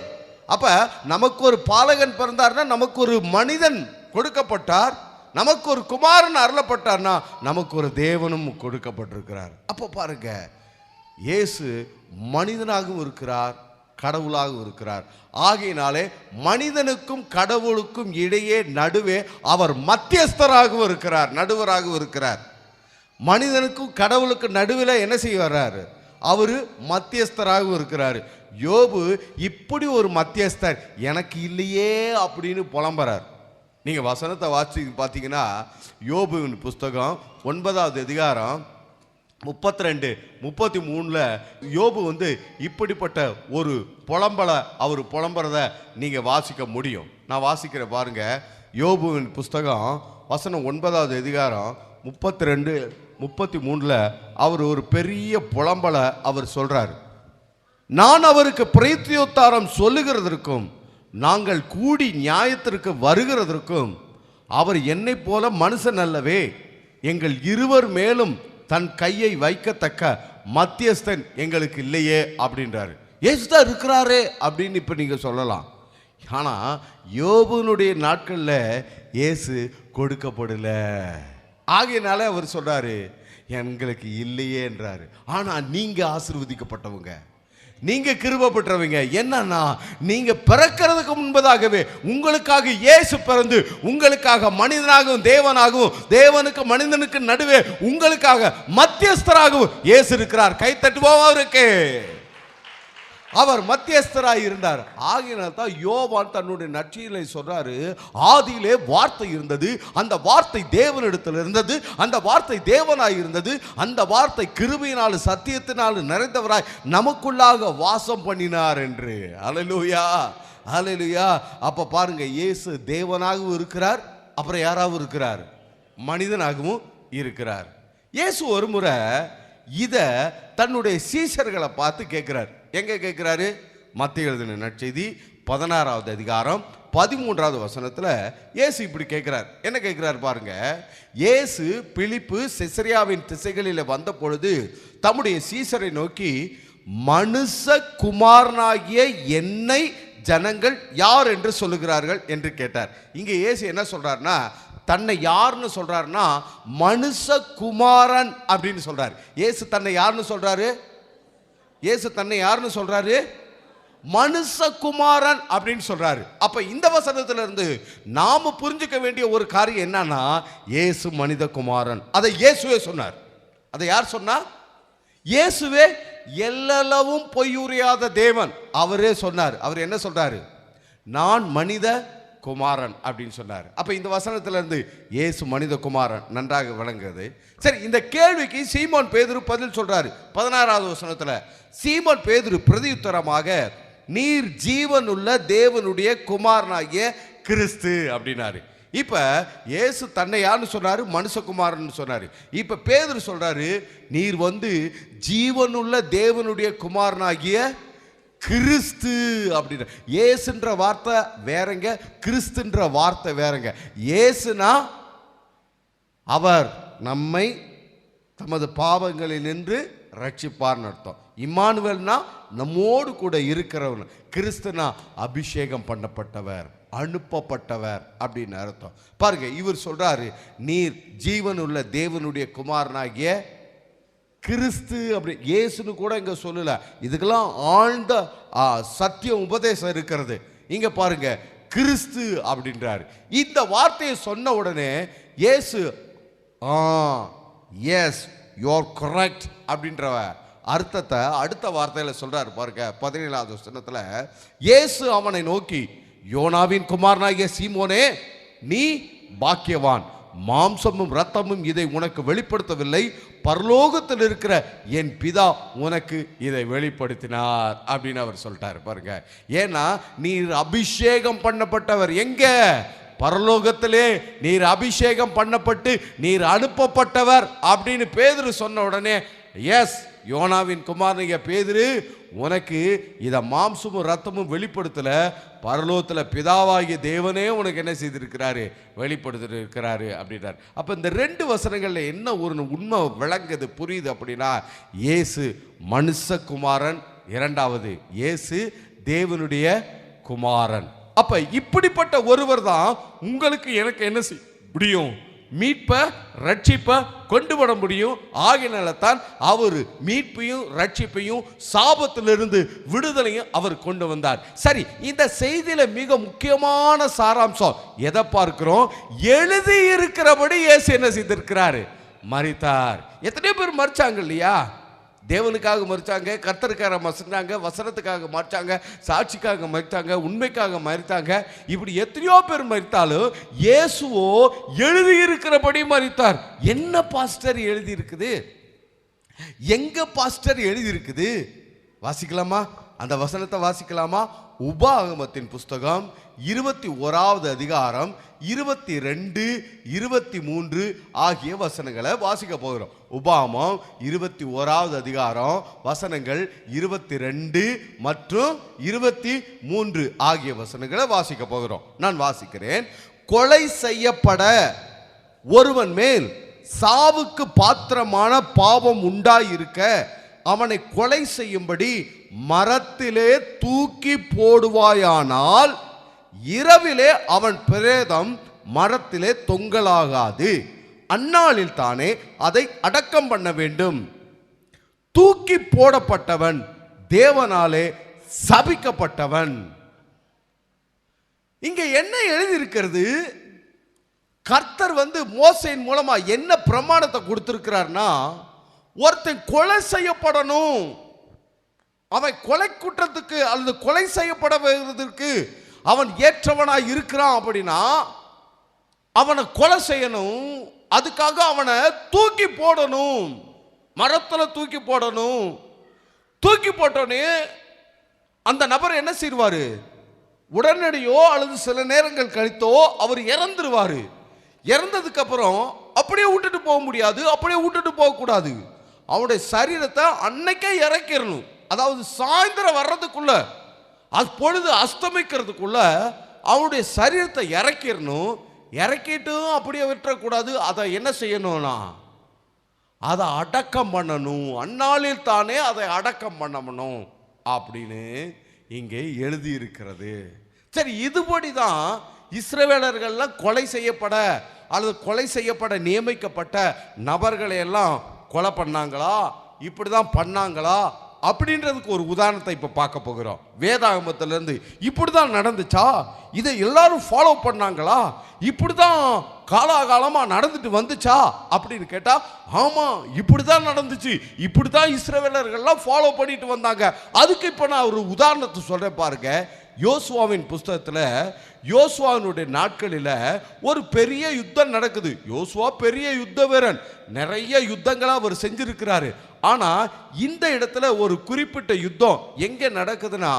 A: அப்ப நமக்கு ஒரு பாலகன் பிறந்தார்னா நமக்கு ஒரு மனிதன் கொடுக்கப்பட்டார், நமக்கு ஒரு குமாரன் அருளப்பட்டார்னா நமக்கு ஒரு தேவனும் கொடுக்கப்பட்டிருக்கிறார். அப்போ பாருங்க, இயேசு மனிதனாகவும் இருக்கிறார், கடவுளாகவும் இருக்கிறார். ஆகையினாலே மனிதனுக்கும் கடவுளுக்கும் இடையே நடுவே அவர் மத்தியஸ்தராகவும் இருக்கிறார், நடுவராகவும் இருக்கிறார். மனிதனுக்கும் கடவுளுக்கு நடுவில் என்ன செய்ய வர்றாரு? அவரு மத்தியஸ்தராகவும் இருக்கிறார். யோபு இப்படி ஒரு மத்தியஸ்தர் எனக்கு இல்லையே அப்படின்னு புலம்புறார். நீங்க வசனத்தை வாசி பார்த்தீங்கன்னா, யோபுவின் புஸ்தகம் 9வது அதிகாரம் 32, 33 யோபு இப்படிப்பட்ட ஒரு அவர் புலம்புறத நீங்க வாசிக்க முடியும். நான் வாசிக்கிறேன் பாருங்க. யோபுவின் புஸ்தகம் வசனம் 9வது அதிகாரம் 32, 33 அவர் ஒரு பெரிய புலம்பலை அவர் சொல்றாரு. நான் அவருக்கு பிரத்யுத்தரம் சொல்லுகிறதற்கும் நாங்கள் கூடி நியாயத்திற்கு வருகிறதற்கும் அவர் என்னை போல மனுஷன் அல்லவே, எங்கள் இருவர் மேலும் தன் கையை வைக்கத்தக்க மத்தியஸ்தன் எங்களுக்கு இல்லையே அப்படின்றாரு. இயேசுதான் இருக்கிறாரே அப்படின்னு இப்ப நீங்க சொல்லலாம். ஆனா யோபுனுடைய நாட்கள்ல இயேசு கொடுக்கப்படல. ஆகையினால அவர் சொல்றாரு, எங்களுக்கு இல்லையே என்றாரு. ஆனா நீங்க ஆசீர்வதிக்கப்பட்டவங்க, நீங்க கிருபை பெற்றவங்க. என்னன்னா, நீங்க பிறக்கிறதுக்கு முன்பதாகவே உங்களுக்காக இயேசு பிறந்து, உங்களுக்காக மனிதனாகவும் தேவனாகவும், தேவனுக்கு மனிதனுக்கு நடுவே உங்களுக்காக மத்தியஸ்தராகவும் இயேசு இருக்கிறார். கை தட்டுவோம் அவருக்கு. அவர் மத்தியஸ்தராய் இருந்தார். ஆகையினால் தான் யோவான் தன்னுடைய நற்செய்தியிலே சொல்றாரு, ஆதியிலே வார்த்தை இருந்தது, அந்த வார்த்தை தேவனிடத்தில் இருந்தது, அந்த வார்த்தை தேவனாய் இருந்தது, அந்த வார்த்தை கிருபையினால் சத்தியத்தினால் நிறைந்தவராய் நமக்குள்ளாக வாசம் பண்ணினார் என்று. அல்லேலூயா, அல்லேலூயா. அப்ப பாருங்க, இயேசு தேவனாகவும் இருக்கிறார், அப்புறம் யாராகவும் இருக்கிறார், மனிதனாகவும் இருக்கிறார். இயேசு ஒரு முறை இத தன்னுடைய சீஷர்களை பார்த்து கேட்கிறார். எங்க கேட்கிறாரு? மத்தேயு எழுதின நற்செய்தி 16வது அதிகாரம் 13வது வசனத்துல இயேசு இப்படி கேட்கிறார். என்ன கேட்கிறார் பாருங்க. இயேசு பிலிப்பு செசரியாவின் திசைகளில் வந்த பொழுது தம்முடைய சீஷரை நோக்கி, மனுஷகுமாரனாகிய என்னை ஜனங்கள் யார் என்று சொல்லுகிறார்கள் என்று கேட்டார். இங்க இயேசு என்ன சொல்றாருன்னா, தன்னை யாருன்னு சொல்றாருன்னா மனுஷகுமாரன் அப்படின்னு சொல்றாரு. இயேசு தன்னை யாருன்னு சொல்றாரு? இயேசு தன்னை யாருன்னு சொல்றாரு? மனுஷகுமாரன் அப்படின்னு சொல்றாரு. அப்ப இந்த வசனத்துல இருந்து நாம புரிஞ்சுக்க வேண்டிய ஒரு காரியம் என்னன்னா, இயேசு மனித குமாரன். அதை இயேசுவே சொன்னார். அதை யார் சொன்னா? இயேசுவே, எல்லளவும் பொய்யுரையாத தேவன் அவரே சொன்னார். அவர் என்ன சொல்றாரு? நான் மனித குமாரன் அப்படின்னு சொன்னார். அப்ப இந்த வசனத்துல இருந்து இயேசு மனித குமாரன் நன்றாக விளங்குது. சரி, இந்த கேள்விக்கு சீமோன் பேதுரு பதில் சொல்றாரு. 16வது வசனத்துல சீமோன் பேதுரு பிரதியுத்தரமாக, நீர் ஜீவனுள்ள தேவனுடைய குமாரனாகிய கிறிஸ்து அப்படின்னாரு. இப்ப இயேசு தன்னை யாருன்னு சொன்னாரு? மனுஷகுமாரன் சொன்னாரு. இப்ப பேதுரு சொல்றாரு, நீர் ஜீவனுள்ள தேவனுடைய குமாரனாகிய கிறிஸ்து அப்படின்ற. இயேசுன்ற வார்த்தை வேறங்க, கிறிஸ்துன்ற வார்த்தை வேறங்க. இயேசுனா அவர் நம்மை தமது பாவங்களில் நின்று ரட்சிப்பார்னு அர்த்தம். இம்மானுவேல்னா நம்மோடு கூட இருக்கிறவர். கிறிஸ்துனா அபிஷேகம் பண்ணப்பட்டவர், அனுப்பப்பட்டவர் அப்படின்னு அர்த்தம். பாருங்க, இவர் சொல்றாரு, நீர் ஜீவனுள்ள தேவனுடைய குமாரனாகிய கிறிஸ்து அப்படி. இயேசுன்னு கூட இங்க சொல்லல. இதுக்கெல்லாம் ஆழ்ந்த சத்தியம் உபதேசம் இருக்கிறது. இங்க பாருங்க, கிறிஸ்து அப்படின்றாரு. இந்த வார்த்தையை சொன்ன உடனே இயேசு எஸ் யூ ஆர் கரெக்ட் அப்படின்ற அர்த்தத்தை அடுத்த வார்த்தையில சொல்றாரு. பாருங்க, 17வது வசனத்துல இயேசு அவனை நோக்கி, யோனாவின் குமாரனாகிய சீமோனே, நீ பாக்கியவான், மாம்சமும் இரத்தமும் இதை உனக்கு வெளிப்படுத்தவில்லை, பரலோகத்தில் இருக்கிற என் பிதா உனக்கு இதை வெளிப்படுத்தினார் அப்படின்னு அவர் சொல்லிட்டார். பாருங்க, ஏன்னா நீர் அபிஷேகம் பண்ணப்பட்டவர். எங்க? பரலோகத்திலே நீர் அபிஷேகம் பண்ணப்பட்டு நீர் அனுப்பப்பட்டவர் அப்படின்னு பேதுரு சொன்ன உடனே, எஸ் யோனாவின் குமாரனாகிய பேதுரு, உனக்கு இதை மாம்சமும் ரத்தமும் வெளிப்படுத்தல, பரலோகத்தில் பிதாவாகிய தேவனே உனக்கு என்ன செய்திருக்கிறாரு? வெளிப்படுத்தி இருக்கிறாரு அப்படின்றார். அப்ப இந்த 2 வசனங்கள்ல என்ன ஒரு உண்மை விளங்குது, புரியுது அப்படின்னா, இயேசு மனுஷகுமாரன், இரண்டாவது இயேசு தேவனுடைய குமாரன். அப்ப இப்படிப்பட்ட ஒருவர் தான் உங்களுக்கு எனக்கு என்ன செய்ய முடியும்? மீட்ப ரட்சிப்ப கொண்டு வர முடியும். ஆகினால தான் அவர் மீட்பையும் ரட்சிப்பையும் சாபத்திலிருந்து விடுதலையும் அவர் கொண்டு வந்தார். சரி, இந்த செய்தியில மிக முக்கியமான சாராம்சம் எதை பார்க்கிறோம்? எழுதி இருக்கிறபடி இயேசு என்ன செய்திருக்கிறாரு? மரித்தார். எத்தனையோ பேர் மரிச்சாங்க இல்லையா? தேவனுக்காக மரித்தாங்க, கர்த்தருக்காக மறிச்சாங்க, வசனத்துக்காக மறிச்சாங்க, சாட்சிக்காக மறித்தாங்க, உண்மைக்காக மறித்தாங்க. இப்படி எத்தனையோ பேர் மறித்தாலும் இயேசுவோ எழுதியிருக்கிறபடி மரித்தார். என்ன பாஸ்டர் எழுதி இருக்குது? எங்க பாஸ்டர் எழுதி இருக்குது? வாசிக்கலாமா? அந்த வசனத்தை வாசிக்கலாமா? உபாகமத்தின் புஸ்தகம் 21வது அதிகாரம் 22, 23 ஆகிய வசனங்களை வாசிக்க போகிறோம். உபாகமம் 21வது அதிகாரம் வசனங்கள் 22 மற்றும் 23 ஆகிய வசனங்களை வாசிக்க போகிறோம். நான் வாசிக்கிறேன். கொலை செய்யப்பட ஒருவன் மேல் சாவுக்கு பாத்திரமான பாவம் உண்டாயிருக்க அவனை கொலை செய்யும்படி மரத்திலே தூக்கி போடுவாயானால் இரவிலே அவன் பிரேதம் மரத்திலே தொங்கலாகாது. அந்நாளில் தானே அதை அடக்கம் பண்ண வேண்டும். தூக்கி போடப்பட்டவன் தேவனாலே சபிக்கப்பட்டவன். இங்க என்ன எழுதியிருக்கிறது? கர்த்தர் மோசேயின் மூலமா என்ன பிரமாணத்தை கொடுத்திருக்கிறார்னா, ஒருத்தன் கொலை செய்யப்படணும், அவன் கொலை குற்றத்துக்கு அல்லது கொலை செய்யப்படுவதற்கு அவன் ஏற்றவனாய் இருக்கிறான் அப்படின்னா அவனை கொலை செய்யணும். அதுக்காக அவனை தூக்கி போடணும், மரத்தில் தூக்கி போடணும். தூக்கி போட்டோன்னே அந்த நபர் என்ன செய்வாரு? உடனடியோ அல்லது சில நேரங்கள் கழித்தோ அவர் இறந்துருவாரு. இறந்ததுக்கு அப்புறம் அப்படியே விட்டுட்டு போக முடியாது, அப்படியே விட்டுட்டு போகக்கூடாது. அவனுடைய சரீரத்தை அன்னைக்கே இறக்கிடணும். அதாவது சாயந்தரம் வர்றதுக்குள்ள, அது பொழுது அஸ்தமிக்கிறதுக்குள்ள அவனுடைய சரீரத்தை இறக்கிடணும். இறக்கிட்டும் அப்படியே விட்டுறக்கூடாது. அதை என்ன செய்யணும்னா அதை அடக்கம் பண்ணணும். அந்நாளில் தானே அதை அடக்கம் பண்ணணும் அப்படின்னு இங்கே எழுதியிருக்கிறது. சரி, இதுபடி தான் இஸ்ரவேலர்கள்லாம் கொலை செய்யப்பட அல்லது கொலை செய்யப்பட நியமிக்கப்பட்ட நபர்களை எல்லாம் கொலை பண்ணாங்களா, இப்படி தான் பண்ணாங்களா அப்படின்றதுக்கு ஒரு உதாரணத்தை இப்போ பார்க்க போகிறோம். வேதாகமத்திலிருந்து இப்படி தான் நடந்துச்சா, இதை எல்லாரும் ஃபாலோ பண்ணாங்களா, இப்படி தான் காலாகாலமாக நடந்துட்டு வந்துச்சா அப்படின்னு கேட்டால், ஆமாம் இப்படி தான் நடந்துச்சு, இப்படி தான் இஸ்ரவேலர்கள்லாம் ஃபாலோ பண்ணிட்டு வந்தாங்க. அதுக்கு இப்போ நான் ஒரு உதாரணத்தை சொல்கிறேன் பாருங்க. யோசுவாவின் புஸ்தகத்தில் யோசுவாவினுடைய நாட்களில் ஒரு பெரிய யுத்தம் நடக்குது. யோசுவா பெரிய யுத்த வீரன், நிறைய யுத்தங்களை அவர் செஞ்சிருக்கிறாரு. ஆனால் இந்த இடத்துல ஒரு குறிப்பிட்ட யுத்தம் எங்கே நடக்குதுன்னா,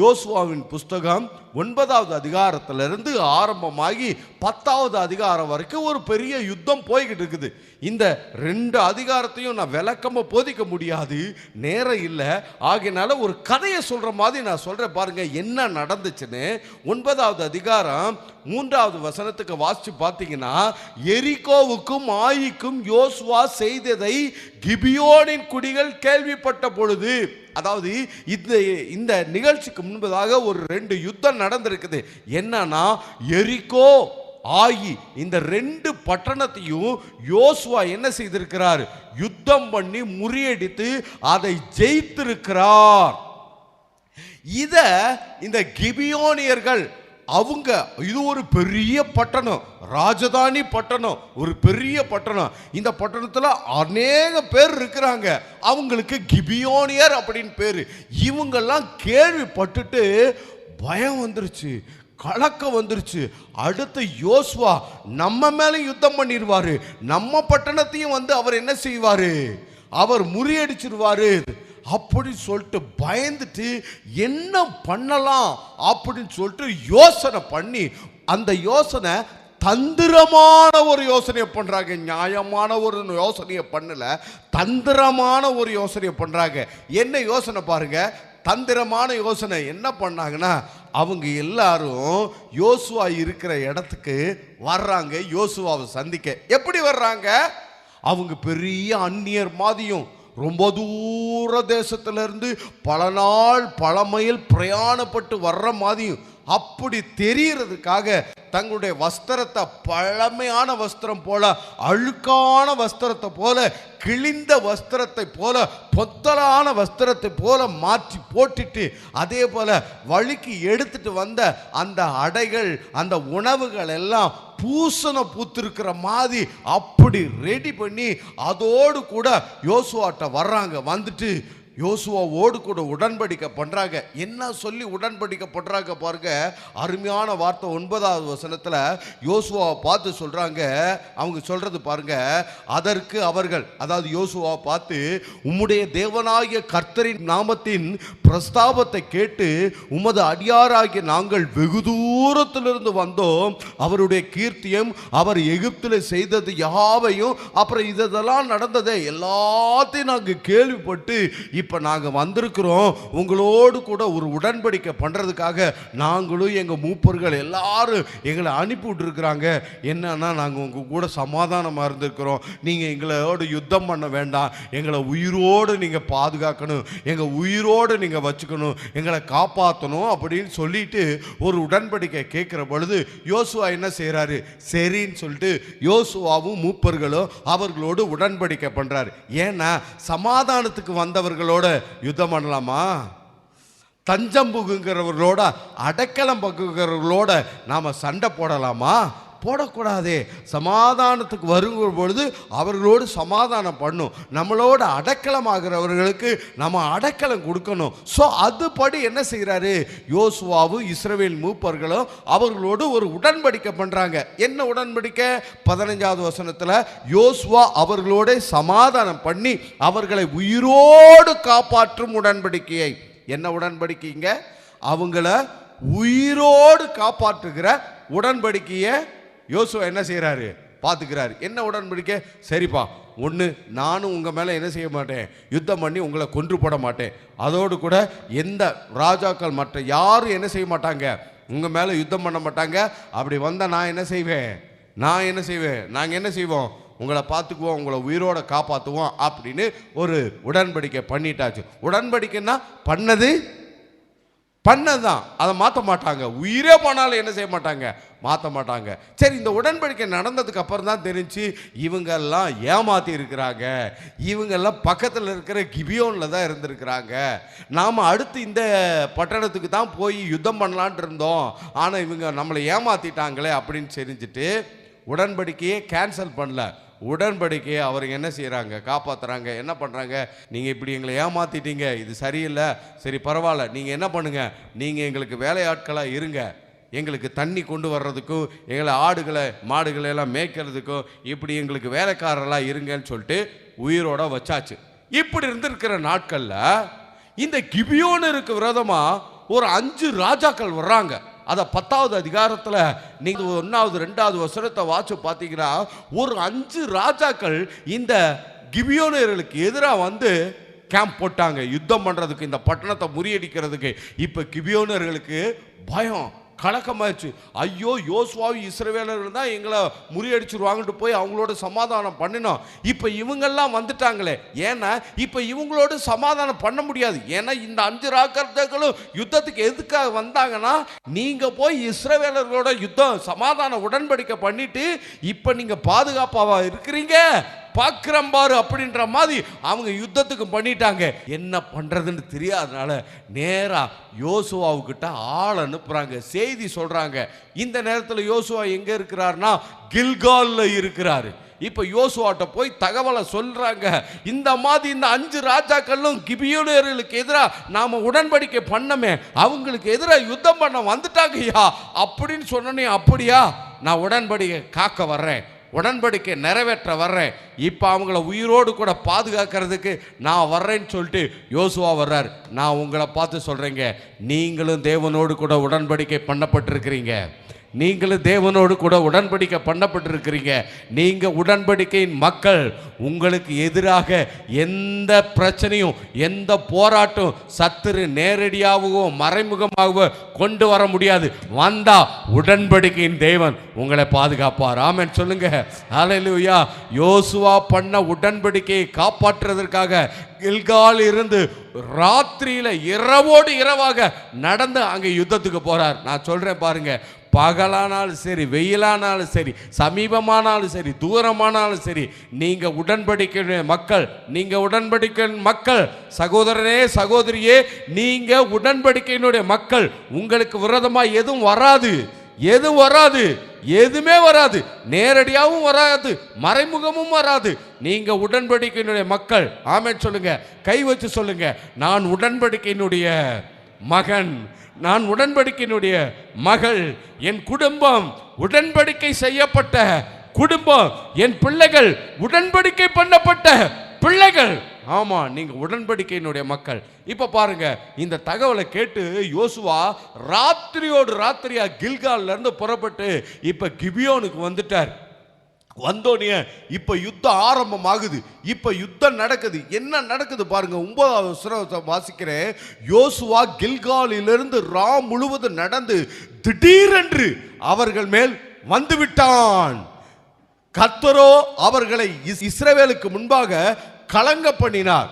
A: யோசுவாவின் புஸ்தகம் 9வது அதிகாரத்திலிருந்து ஆரம்பமாகி 10வது அதிகாரம் வரைக்கும் ஒரு பெரிய யுத்தம் போய்கிட்டு இருக்குது. இந்த 2 அதிகாரத்தையும் நான் விளக்கமாக போதிக்க முடியாது, நேரம் இல்லை. ஆகையினால ஒரு கதையை சொல்கிற மாதிரி நான் சொல்கிறேன் பாருங்க என்ன நடந்துச்சுன்னு. 9வது அதிகாரம் 3வது வசனத்துக்கு வாசிச்சு பார்த்தீங்கன்னா, எரிகோவுக்கும் ஆயிக்கும் யோசுவா செய்ததை கிபியோனின் குடிகள் கேள்விப்பட்ட பொழுது, அதாவது இந்த நிகழ்ச்சிக்கு முன்பதாக ஒரு 2 யுத்தம் நடந்திருக்குது. என்னன்னா, எரிகோ ஆயி இந்த 2 பட்டணத்தையும் யோசுவா என்ன செய்திருக்கிறார்? யுத்தம் பண்ணி முறியடித்து அதை ஜெயித்திருக்கிறார். இத இந்த கிபியோனியர்கள் அவங்க, இது ஒரு பெரிய பட்டணம், ராஜதானி பட்டணம், ஒரு பெரிய பட்டணம். இந்த பட்டணத்தில் அநேக பேர் இருக்கிறாங்க, அவங்களுக்கு கிபியோனியர் அப்படின்னு பேரு. இவங்கெல்லாம் கேள்விப்பட்டுட்டு பயம் வந்துருச்சு, கலக்கம் வந்துருச்சு. அடுத்து யோசுவா நம்ம மேலே யுத்தம் பண்ணிடுவாரு, நம்ம பட்டணத்தையும் அவர் என்ன செய்வாரு? அவர் முறியடிச்சிருவாரு அப்படின்னு சொல்லிட்டு பயந்துட்டு என்ன பண்ணலாம் அப்படின்னு சொல்லிட்டு யோசனை பண்ணி, அந்த யோசனை தந்திரமான ஒரு யோசனையை பண்றாங்க. நியாயமான ஒரு யோசனையை பண்ணல, தந்திரமான ஒரு யோசனையை பண்றாங்க. என்ன யோசனை பாருங்க, தந்திரமான யோசனை. என்ன பண்ணாங்கன்னா, அவங்க எல்லாரும் யோசுவா இருக்கிற இடத்துக்கு வர்றாங்க, யோசுவாவை சந்திக்க. எப்படி வர்றாங்க? அவங்க பெரிய அந்நியர் மாதிரியும், ரொம்ப தூர தேசத்திலிருந்து பல நாள் பல மைல் பிரயாணப்பட்டு வர்ற மாதிரியும் அப்படி தெரியறதுக்காக தங்களுடைய வஸ்திரத்தை பழமையான வஸ்திரம் போல, அழுக்கான வஸ்திரத்தை போல, கிழிந்த வஸ்திரத்தை போல, பொத்தலான வஸ்திரத்தை போல மாற்றி போட்டுட்டு, அதே போல வழிக்கு எடுத்துட்டு வந்த அந்த அடைகள், அந்த உணவுகள் எல்லாம் பூசணம் பூத்திருக்கிற மாதிரி அப்படி ரெடி பண்ணி அதோடு கூட யோசுவாட்ட வர்றாங்க. வந்துட்டு யோசுவாவோடு கூட உடன்படிக்கை பண்றாங்க. என்ன சொல்லி உடன்படிக்கை பண்றாங்க பாருங்க, அருமையான வார்த்தை. 9வது வசனத்துல யோசுவாவை பார்த்து சொல்றாங்க. அவங்க சொல்றது பாருங்க, அதற்கு அவர்கள், அதாவது யோசுவாவை பார்த்து, உம்முடைய தேவனாகிய கர்த்தரின் நாமத்தின் பிரஸ்தாபத்தை கேட்டு உமது அடியாராகிய நாங்கள் வெகு தூரத்திலிருந்து வந்தோம். அவருடைய கீர்த்தியும் அவர் எகிப்தில் செய்தது யாவையும், அப்புறம் இதெல்லாம் நடந்ததே எல்லாத்தையும் நாங்கள் கேள்விப்பட்டு இப்போ நாங்கள் வந்திருக்கிறோம், உங்களோடு கூட ஒரு உடன்படிக்கை பண்ணுறதுக்காக நாங்களும் எங்கள் மூப்பர்கள் எல்லாரும் எங்களை அனுப்பி விட்டுருக்குறாங்க. என்னன்னா நாங்கள் உங்கள் கூட சமாதானமாக இருந்திருக்கிறோம், நீங்கள் எங்களோடு யுத்தம் பண்ண வேண்டாம், எங்களை உயிரோடு நீங்கள் பாதுகாக்கணும், எங்கள் உயிரோடு நீங்கள் வச்சுக்கணும், எங்களை காப்பாற்றணும் அப்படின்னு சொல்லிட்டு ஒரு உடன்படிக்கை கேட்குற பொழுது யோசுவா என்ன செய்கிறாரு? சரின்னு சொல்லிட்டு யோசுவாவும் மூப்பர்களும் அவர்களோடு உடன்படிக்கை பண்றாரு. ஏன்னா சமாதானத்துக்கு வந்தவர்களோட யுத்தம் பண்ணலாமா? தஞ்சம் புகுங்கிறவர்களோட, அடைக்கலம் பகுங்கிறவர்களோட நாம சண்டை போடலாமா? போடக்கூடாதே. சமாதானத்துக்கு வருகிற பொழுது அவர்களோடு சமாதானம் பண்ணும், நம்மளோட அடைக்கலம் ஆகிறவர்களுக்கு நம்ம அடைக்கலம் கொடுக்கணும். ஸோ அதுபடி என்ன செய்கிறாரு? யோசுவாவும் இஸ்ரவேல் மூப்பர்களும் அவர்களோடு ஒரு உடன்படிக்கை பண்ணுறாங்க. என்ன உடன்படிக்கை? 15வது வசனத்தில் யோசுவா அவர்களோட சமாதானம் பண்ணி அவர்களை உயிரோடு காப்பாற்றும் உடன்படிக்கையை. என்ன உடன்படிக்கைங்க? அவங்கள உயிரோடு காப்பாற்றுகிற உடன்படிக்கையை யோசுவா என்ன செய்கிறாரு? பார்த்துக்கிறாரு. என்ன உடன்படிக்கை? சரிப்பா, ஒன்று, நானும் உங்கள் மேலே என்ன செய்ய மாட்டேன், யுத்தம் பண்ணி உங்களை கொன்று போட மாட்டேன். அதோடு கூட எந்த ராஜாக்கள் மற்ற யாரும் என்ன செய்ய மாட்டாங்க, உங்கள் மேலே யுத்தம் பண்ண மாட்டாங்க. அப்படி வந்தால் நான் என்ன செய்வேன், நாங்கள் என்ன செய்வோம், உங்களை பார்த்துக்குவோம், உங்களை உயிரோட காப்பாற்றுவோம் அப்படின்னு ஒரு உடன்படிக்கை பண்ணிட்டாச்சு. உடன்படிக்கைன்னா பண்ணதான், அதை மாற்ற மாட்டாங்க. உயிரே போனாலும் என்ன செய்ய மாட்டாங்க, மாற்ற மாட்டாங்க. சரி, இந்த உடன்படிக்கை நடந்ததுக்கு அப்புறம் தான் தெரிஞ்சு இவங்கெல்லாம் ஏமாற்றி இருக்கிறாங்க, இவங்கெல்லாம் பக்கத்தில் இருக்கிற கிபியோனில் தான் இருந்திருக்கிறாங்க, நாம் அடுத்து இந்த பட்டணத்துக்கு தான் போய் யுத்தம் பண்ணலான் இருந்தோம், ஆனால் இவங்க நம்மளை ஏமாற்றிட்டாங்களே அப்படின்னு தெரிஞ்சுட்டு உடன்படிக்கையே கேன்சல் பண்ணல. உடன்படிக்கையை அவருக்கு என்ன செய்கிறாங்க, காப்பாற்றுறாங்க. என்ன பண்ணுறாங்க? நீங்கள் இப்படி எங்களை ஏமாற்றிட்டீங்க, இது சரியில்லை, சரி பரவாயில்ல, நீங்கள் என்ன பண்ணுங்கள், நீங்கள் எங்களுக்கு வேலையாட்களாக இருங்க, எங்களுக்கு தண்ணி கொண்டு வர்றதுக்கும் எங்களை ஆடுகளை மாடுகளை எல்லாம் மேய்க்கிறதுக்கும் இப்படி எங்களுக்கு வேலைக்காரர்களாக இருங்கன்னு சொல்லிட்டு உயிரோட வச்சாச்சு. இப்படி இருந்திருக்கிற நாட்களில் இந்த கிபியோனருக்கு விரோதமாக ஒரு 5 ராஜாக்கள் வர்றாங்க. அதை 10வது அதிகாரத்தில் நீங்கள் 1வது 2வது வசனத்தை வாட்சி பார்த்தீங்கன்னா ஒரு 5 ராஜாக்கள் இந்த கிபியோனர்களுக்கு எதிராக வந்து கேம்ப் போட்டாங்க, யுத்தம் பண்ணுறதுக்கு, இந்த பட்டணத்தை முறியடிக்கிறதுக்கு. இப்போ கிபியோனர்களுக்கு பயம், கலக்கமாயிடுச்சு. ஐயோ, யோசுவாவும் இஸ்ரவேலர்கள் தான் எங்களை முறியடிச்சிருவாங்கட்டு போய் அவங்களோட சமாதானம் பண்ணினோம், இப்போ இவங்கெல்லாம் வந்துட்டாங்களே. ஏன்னா இப்போ இவங்களோட சமாதானம் பண்ண முடியாது. ஏன்னா இந்த 5 ராஜாக்களும் யுத்தத்துக்கு எதுக்காக வந்தாங்கன்னா, நீங்கள் போய் இஸ்ரவேலர்களோட யுத்தம் சமாதான உடன்படிக்கை பண்ணிட்டு இப்போ நீங்கள் பாதுகாப்பாக இருக்கிறீங்க, பார்க்குறோம் பாரு அப்படின்ற மாதிரி அவங்க யுத்தத்துக்கு பண்ணிட்டாங்க. என்ன பண்ணுறதுன்னு தெரியாதனால நேராக யோசுவாவுக்கிட்ட ஆள் அனுப்புகிறாங்க, செய்தி சொல்கிறாங்க. இந்த நேரத்தில் யோசுவா எங்கே இருக்கிறார்னா கில்காலில் இருக்கிறாரு. இப்போ யோசுவாட்ட போய் தகவலை சொல்கிறாங்க, இந்த மாதிரி இந்த 5 ராஜாக்களும் கிபியோனர்களுக்கு எதிராக நாம் உடன்படிக்கை பண்ணமே, அவங்களுக்கு எதிராக யுத்தம் பண்ண வந்துட்டாங்கய்யா அப்படின்னு சொன்னனே. அப்படியா, நான் உடன்படிக்கை காக்க வர்றேன், உடன்படிக்கை நிறைவேற்ற வர்றேன், இப்போ அவங்கள உயிரோடு கூட பாதுகாக்கிறதுக்கு நான் வர்றேன்னு சொல்லிட்டு யோசுவா வர்றார். நான் உங்களை பார்த்து சொல்கிறேங்க, நீங்களும் தேவனோடு கூட உடன்படிக்கை பண்ணப்பட்டிருக்கிறீங்க, நீங்களும் தேவனோடு கூட உடன்படிக்கை பண்ணப்பட்டிருக்கிறீங்க. நீங்கள் உடன்படிக்கையின் மக்கள். உங்களுக்கு எதிராக எந்த பிரச்சனையும் எந்த போராட்டம் சத்துரு நேரடியாகவோ மறைமுகமாகவோ கொண்டு வர முடியாது. வந்தா உடன்படிக்கையின் தேவன் உங்களை பாதுகாப்பார். ஆமென் சொல்லுங்க. ஹல்லேலூயா. யோசுவா பண்ண உடன்படிக்கையை காப்பாற்றுவதற்காக கில்கால் இருந்து ராத்திரியில இரவோடு இரவாக நடந்து அங்கே யுத்தத்துக்கு போறார். நான் சொல்றேன் பாருங்க, பகலானாலும் சரி, வெயிலானாலும் சரி, சமீபமானாலும் சரி, தூரமானாலும் சரி, நீங்க உடன்படிக்கை மக்கள், நீங்க உடன்படிக்கை மக்கள். சகோதரனே சகோதரியே, நீங்க உடன்படிக்கையினுடைய மக்கள். உங்களுக்கு விரோதமாக எதுவும் வராது, எதுவுமே வராது, நேரடியாகவும் வராது, மறைமுகமும் வராது. நீங்க உடன்படிக்கையினுடைய மக்கள். ஆமென் சொல்லுங்க, கை வச்சு சொல்லுங்க, நான் உடன்படிக்கையினுடைய மகன், நான் உடன்படிக்கையினுடைய மகள், என் குடும்பம் உடன்படிக்கை செய்யப்பட்ட குடும்பம், என் பிள்ளைகள் உடன்படிக்கை பண்ணப்பட்ட பிள்ளைகள். ஆமா, நீங்க உடன்படிக்கையினுடைய மக்கள். இப்ப பாருங்க, இந்த தகவலை கேட்டு யோசுவா ராத்திரியோடு ராத்திரியா கில்கால்ல இருந்து புறப்பட்டு இப்ப கிபியோனுக்கு வந்துட்டார். வந்தோடனே இப்ப யுத்தம் ஆரம்பமாகுது. இப்ப யுத்தம் நடக்குது. என்ன நடக்குது பாருங்க. 9வது வசனத்தை வாசிக்கிறேன். யோசுவா கில்காலிலிருந்து ரா முழுவதும் நடந்து திடீரென்று அவர்கள் மேல் வந்து விட்டான். கர்த்தரோ அவர்களை இஸ்ரவேலுக்கு முன்பாக கலங்க பண்ணினார்.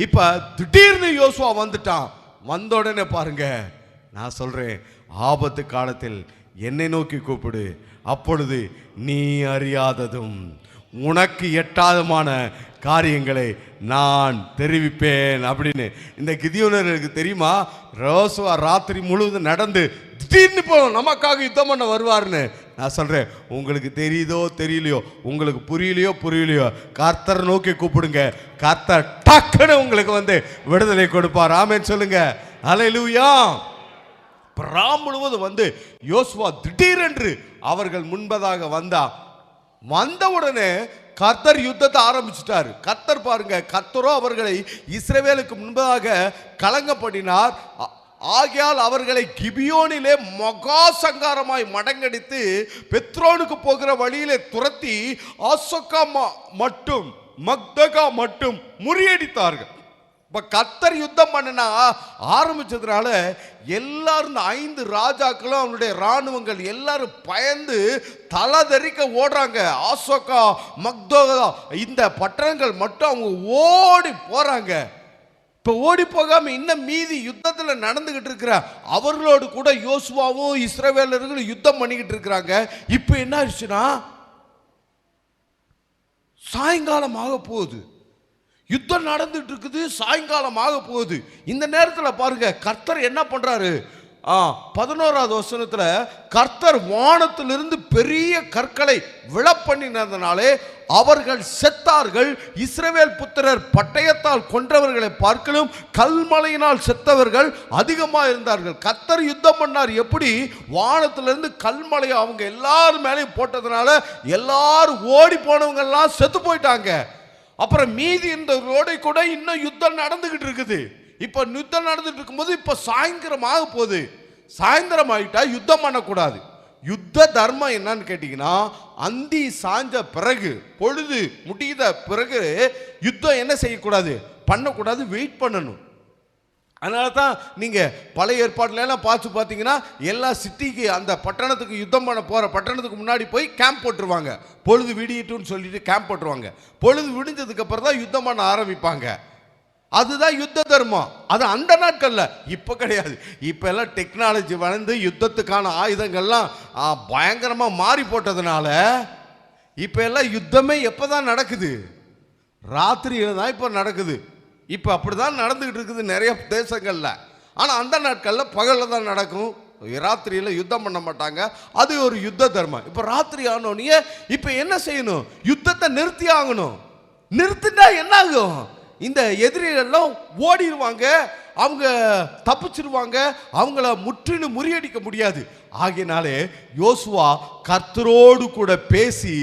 A: இப்ப திடீர்னு யோசுவா வந்துட்டான். வந்த உடனே பாருங்க, நான் சொல்றேன், ஆபத்து காலத்தில் என்னை நோக்கி கூப்பிடு, அப்பொழுது நீ அறியாததும் உனக்கு எட்டாதமான காரியங்களை நான் தெரிவிப்பேன் அப்படின்னு. இந்த கிதியோனருக்கு தெரியுமா, யோசுவா ராத்திரி முழுவதும் நடந்து திடீர்னு போவோம் நமக்காக யுத்தம் பண்ண வருவார்னு. நான் சொல்றேன், உங்களுக்கு தெரியுதோ தெரியலையோ, உங்களுக்கு புரியலையோ, கர்த்தர் நோக்கி கூப்பிடுங்க, கர்த்தர் டக்குன்னு உங்களுக்கு வந்து விடுதலை கொடுப்பார். ஆமென் சொல்லுங்க. ஹல்லேலூயா. ராம் முழுவதும் வந்து யோசுவா திடீரென்று அவர்கள் முன்பதாக வந்த உடனே கர்த்தர் யுத்தத்தை ஆரம்பிச்சிட்டாரு. கர்த்தர் பாருங்க, கர்த்தரோ அவர்களை இஸ்ரவேலுக்கு முன்பதாக கலங்க பண்ணினார். ஆகையால் அவர்களை கிபியோனிலே மகா சங்காரமாய் மடங்கடித்து பெத்ரோனுக்கு போகிற வழியிலே துரத்தி ஆசோக்கா மட்டும் மக்தகா மட்டும் முறியடித்தார்கள். இப்போ கர்த்தர் யுத்தம் பண்ணினா ஆரம்பிச்சதுனால எல்லாரும், இந்த 5 ராஜாக்களும் அவனுடைய இராணுவங்கள் எல்லாரும் பயந்து தலதெறிக்க ஓடுறாங்க. ஆசோக்கா மக்தோகா இந்த பட்டணங்கள் மட்டும் அவங்க ஓடி போறாங்க. இப்போ ஓடி போகாம இன்னும் மீதி யுத்தத்தில் நடந்துகிட்டு இருக்கிற அவர்களோடு கூட யோசுவாவும் இஸ்ரவேலர்களும் யுத்தம் பண்ணிக்கிட்டு இருக்கிறாங்க. இப்போ என்ன ஆயிடுச்சுன்னா, சாயங்காலம் ஆக போகுது. யுத்தம் நடந்துட்டு இருக்குது, சாயங்காலம் ஆக போகுது. இந்த நேரத்தில் பாருங்க, கர்த்தர் என்ன பண்றாரு. 11வது வசனத்துல, கர்த்தர் வானத்திலிருந்து பெரிய கற்களை விழப்பண்ணினதனாலே அவர்கள் செத்தார்கள். இஸ்ரவேல் புத்திரர் பட்டயத்தால் கொன்றவர்களை பார்க்கலும் கல்மலையினால் செத்தவர்கள் அதிகமாக இருந்தார்கள். கர்த்தர் யுத்தம் பண்ணார். எப்படி? வானத்திலிருந்து கல்மலையை அவங்க எல்லாரும் மேலேயும் போட்டதுனால எல்லாரும் ஓடி போனவங்க எல்லாம் செத்து போயிட்டாங்க. அப்புறம் மீதி இந்த ரோடை கூட இன்னும் யுத்தம் நடந்துகிட்டு இருக்குது. இப்ப யுத்தம் நடந்துட்டு இருக்கும்போது இப்ப சாயந்தரம் ஆக போகுது. சாயந்தரம் ஆகிட்டா யுத்தம் பண்ணக்கூடாது. யுத்த தர்மம் என்னன்னு கேட்டீங்கன்னா, அந்தி சாஞ்ச பிறகு, பொழுது முடிந்த பிறகு யுத்தம் என்ன செய்யக்கூடாது, பண்ணக்கூடாது, வெயிட் பண்ணணும். அதனால தான் நீங்கள் பழைய ஏற்பாடுலாம் பார்த்தீங்கன்னா எல்லா சிட்டிக்கு, அந்த பட்டணத்துக்கு யுத்தம் பண்ண போகிற பட்டணத்துக்கு முன்னாடி போய் கேம்ப் போட்டுருவாங்க. பொழுது விடியட்டும்னு சொல்லிட்டு கேம்ப் போட்டுருவாங்க. பொழுது விடிஞ்சதுக்கு அப்புறம் தான் யுத்தம் பண்ண ஆரம்பிப்பாங்க. அதுதான் யுத்த தர்மம். அது அந்த நாட்களில். இப்போ கிடையாது. இப்போ எல்லாம் டெக்னாலஜி வளர்ந்து யுத்தத்துக்கான ஆயுதங்கள்லாம் பயங்கரமாக மாறி போட்டதுனால இப்போ எல்லாம் யுத்தமே எப்போ தான் நடக்குது, ராத்திரியில் தான் இப்போ நடக்குது. இப்போ அப்படி தான் நடந்துகிட்டு இருக்குது நிறைய தேசங்களில். ஆனால் அந்த நாட்களில் பகலில் தான் நடக்கும், ராத்திரியில் யுத்தம் பண்ண மாட்டாங்க. அது ஒரு யுத்த தர்மம். இப்போ ராத்திரி ஆனோடனே இப்போ என்ன செய்யணும், யுத்தத்தை நிறுத்தி ஆகணும். நிறுத்திட்டா என்ன ஆகும், இந்த எதிரிகள்லாம் ஓடிடுவாங்க, அவங்க தப்பிச்சிருவாங்க, அவங்கள முற்றிலும் முறியடிக்க முடியாது. ஆகையினாலே யோசுவா கர்த்தரோடு கூட பேசி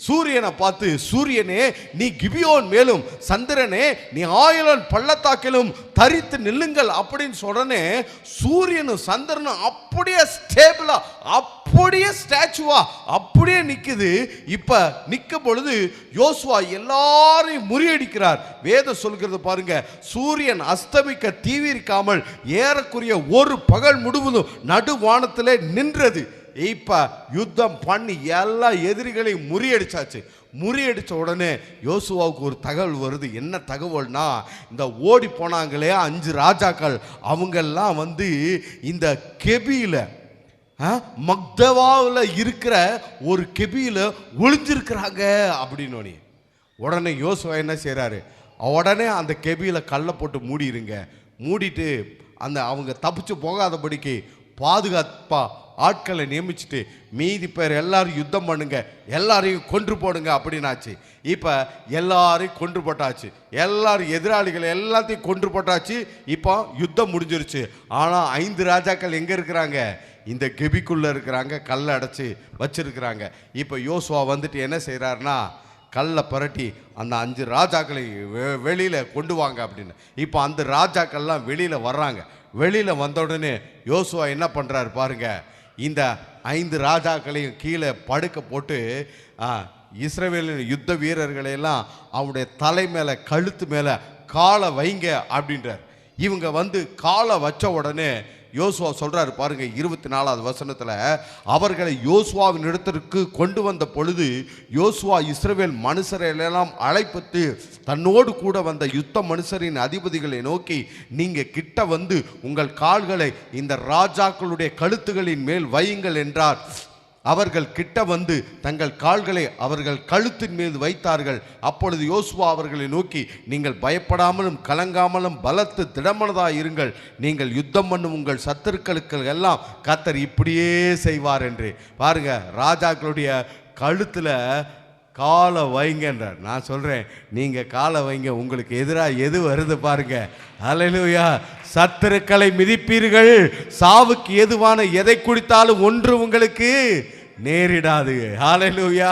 A: சூரியனை பார்த்து, சூரியனே நீ கிபியோன் மேலும், சந்திரனே நீ ஆயிலன் பள்ளத்தாக்கிலும் தரித்து நில்லுங்கள் அப்படின்னு சொன்னே, சூரியனும் சந்திரனும் அப்படியே ஸ்டேபிளா, அப்படியே ஸ்டாச்சுவா அப்படியே நிக்குது. இப்ப நிற்கும் பொழுது யோசுவா எல்லாரையும் முறியடிக்கிறார். வேதம் சொல்கிறது பாருங்க, சூரியன் அஸ்தமிக்க தீவிரிக்காமல் ஏறக்குறைய ஒரு பகல் முழுவதும் நடுவானத்திலே நின்றது. இப்ப யுத்தம் பண்ணி எல்லா எதிரிகளையும் முறியடிச்சாச்சு. முறியடிச்ச உடனே யோசுவாவுக்கு ஒரு தகவல் வருது. என்ன தகவல்னா, இந்த ஓடி போனாங்களே 5 ராஜாக்கள், அவங்கெல்லாம் வந்து இந்த கெபியில, மக்தவாவில் இருக்கிற ஒரு கெபியில ஒளிஞ்சிருக்கிறாங்க அப்படின்னு. உடனே யோசுவா என்ன செய்யறாரு, உடனே அந்த கெபியில கல்லை போட்டு மூடிடுங்க, மூடிட்டு அந்த அவங்க தப்பிச்சு போகாதபடிக்கு பாதுகாப்பா ஆட்களை நியமிச்சுட்டு மீதி பேர் எல்லாரும் யுத்தம் பண்ணுங்க, எல்லாரையும் கொன்று போடுங்க அப்படின்னாச்சு. இப்போ எல்லாரையும் கொன்று போட்டாச்சு, எல்லாரும் எதிராளிகளை எல்லாத்தையும் கொன்று போட்டாச்சு. இப்போ யுத்தம் முடிஞ்சிருச்சு. ஆனால் 5 ராஜாக்கள் எங்கே இருக்கிறாங்க, இந்த கெபிக்குள்ளே இருக்கிறாங்க, கல்லை அடைச்சி வச்சிருக்கிறாங்க. இப்போ யோசுவா வந்துட்டு என்ன செய்கிறாருன்னா, கல்லை புரட்டி அந்த 5 ராஜாக்களை வெளியில் கொண்டு வாங்க அப்படின்னு. இப்போ அந்த ராஜாக்கள்லாம் வெளியில் வர்றாங்க. வெளியில் வந்த உடனே யோசுவா என்ன பண்ணுறாரு பாருங்க, இந்த 5 ராஜாக்களையும் கீழே படுக்க போட்டு இஸ்ரவேலின் யுத்த வீரர்களை எல்லாம் அவனுடைய தலை மேலே கழுத்து மேலே காலை வைங்க அப்படின்றார். இவங்க வந்து காலை வச்ச உடனே யோசுவா சொல்றாரு பாருங்க, 24வது வசனத்துல, அவர்களை யோசுவாவின் இடத்திற்கு கொண்டு வந்த பொழுது யோசுவா இஸ்ரவேல் மனுஷரை எல்லாம் அழைப்பித்து தன்னோடு கூட வந்த யுத்த மனுஷரின் அதிபதிகளை நோக்கி, நீங்க கிட்ட வந்து உங்கள் கால்களை இந்த ராஜாக்களுடைய கழுத்துகளின் மேல் வையுங்கள் என்றார். அவர்கள் கிட்ட வந்து தங்கள் கால்களை அவர்கள் கழுத்தின் மீது வைத்தார்கள். அப்பொழுது யோசுவா அவர்களை நோக்கி, நீங்கள் பயப்படாமலும் கலங்காமலும் பலத்து திடமனதாக இருங்கள், நீங்கள் யுத்தம் பண்ணும் உங்கள் சத்துருக்களுக்கு எல்லாம் கர்த்தர் இப்படியே செய்வார் என்று. பாருங்க, ராஜாக்களுடைய கழுத்தில் காலை வைங்கன்றார். நான் சொல்கிறேன், நீங்கள் காலை வைங்க, உங்களுக்கு எதிராக எது வருது பாருங்க. அல்லேலூயா. சத்துருக்களை மிதிப்பீர்கள், சாவுக்கு எதுவான எதை குடித்தாலும் ஒன்று உங்களுக்கு நேரிடாது. அல்லேலூயா,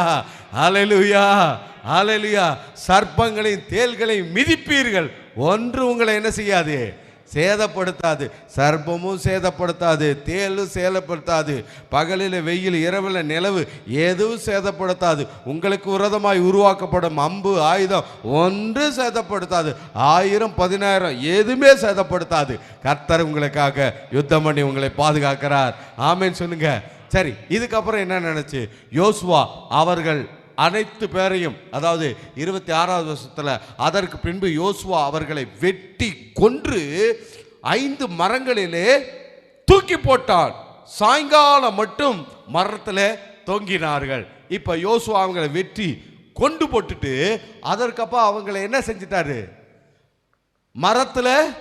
A: அல்லேலூயா, அல்லேலூயா. சர்ப்பங்களின் தேள்களை மிதிப்பீர்கள், ஒன்று உங்களை என்ன செய்யாது, சேதப்படுத்தாது. சர்ப்பமும் சேதப்படுத்தாது, தேலும் சேதப்படுத்தாது, பகலில் வெயில் இரவில் நிலவு எதுவும் சேதப்படுத்தாது. உங்களுக்கு விரோதமாய் உருவாக்கப்படும் அம்பு ஆயுதம் ஒன்று சேதப்படுத்தாது. 1000 10,000 எதுவுமே சேதப்படுத்தாது. கர்த்தர் உங்களுக்காக யுத்தம் பண்ணி உங்களை பாதுகாக்கிறார். ஆமேன் சொல்லுங்க. சரி, இதுக்கப்புறம் என்ன நினைச்சு யோசுவா அவர்கள் அனைத்து பேரையும், அதாவது 26வது வருஷத்துல, அதற்கு பின்பு யோசுவா அவர்களை வெட்டி கொன்று 5 மரங்களிலே தூக்கி போட்டான். சாயங்காலம் மட்டும் மரத்தில் தொங்கினார்கள். இப்ப யோசுவா அவங்களை வெட்டி கொண்டு போட்டுட்டு அதற்கப்புறம் அவங்களை என்ன செஞ்சிட்டாரு, மரத்தில்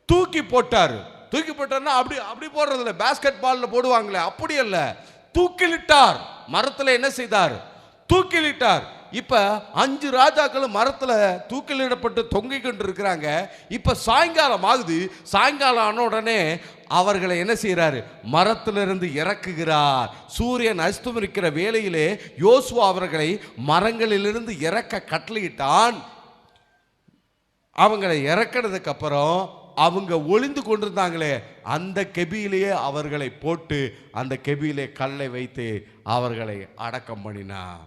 A: தூக்கி போட்டாரு. தூக்கி போட்டார்னா அப்படி அப்படி போடுறதில்ல, பேஸ்கெட் பால்ல போடுவாங்களே அப்படி அல்ல, தூக்கிலிட்டார். மரத்தில் என்ன செய்தார், தூக்கிலிட்டார். இப்ப 5 ராஜாக்களும் மரத்துல தூக்கிலிடப்பட்டு தொங்கிக் கொண்டு இருக்கிறாங்க. இப்ப சாயங்காலம் ஆகுது. சாயங்காலம் ஆன உடனே அவர்களை என்ன செய்யறாரு, மரத்திலிருந்து இறக்குகிறார். சூரியன் அஸ்தமிக்கிற வேளையிலே யோசுவா அவர்களை மரங்களிலிருந்து இறக்க கட்டளையிட்டான். அவங்களை இறக்கினதுக்கு அப்புறம் அவங்க ஒளிந்து கொண்டிருந்தாங்களே அந்த கெபியிலேயே அவர்களை போட்டு அந்த கெபியிலே கல்லை வைத்து அவர்களை அடக்கம் பண்ணினார்.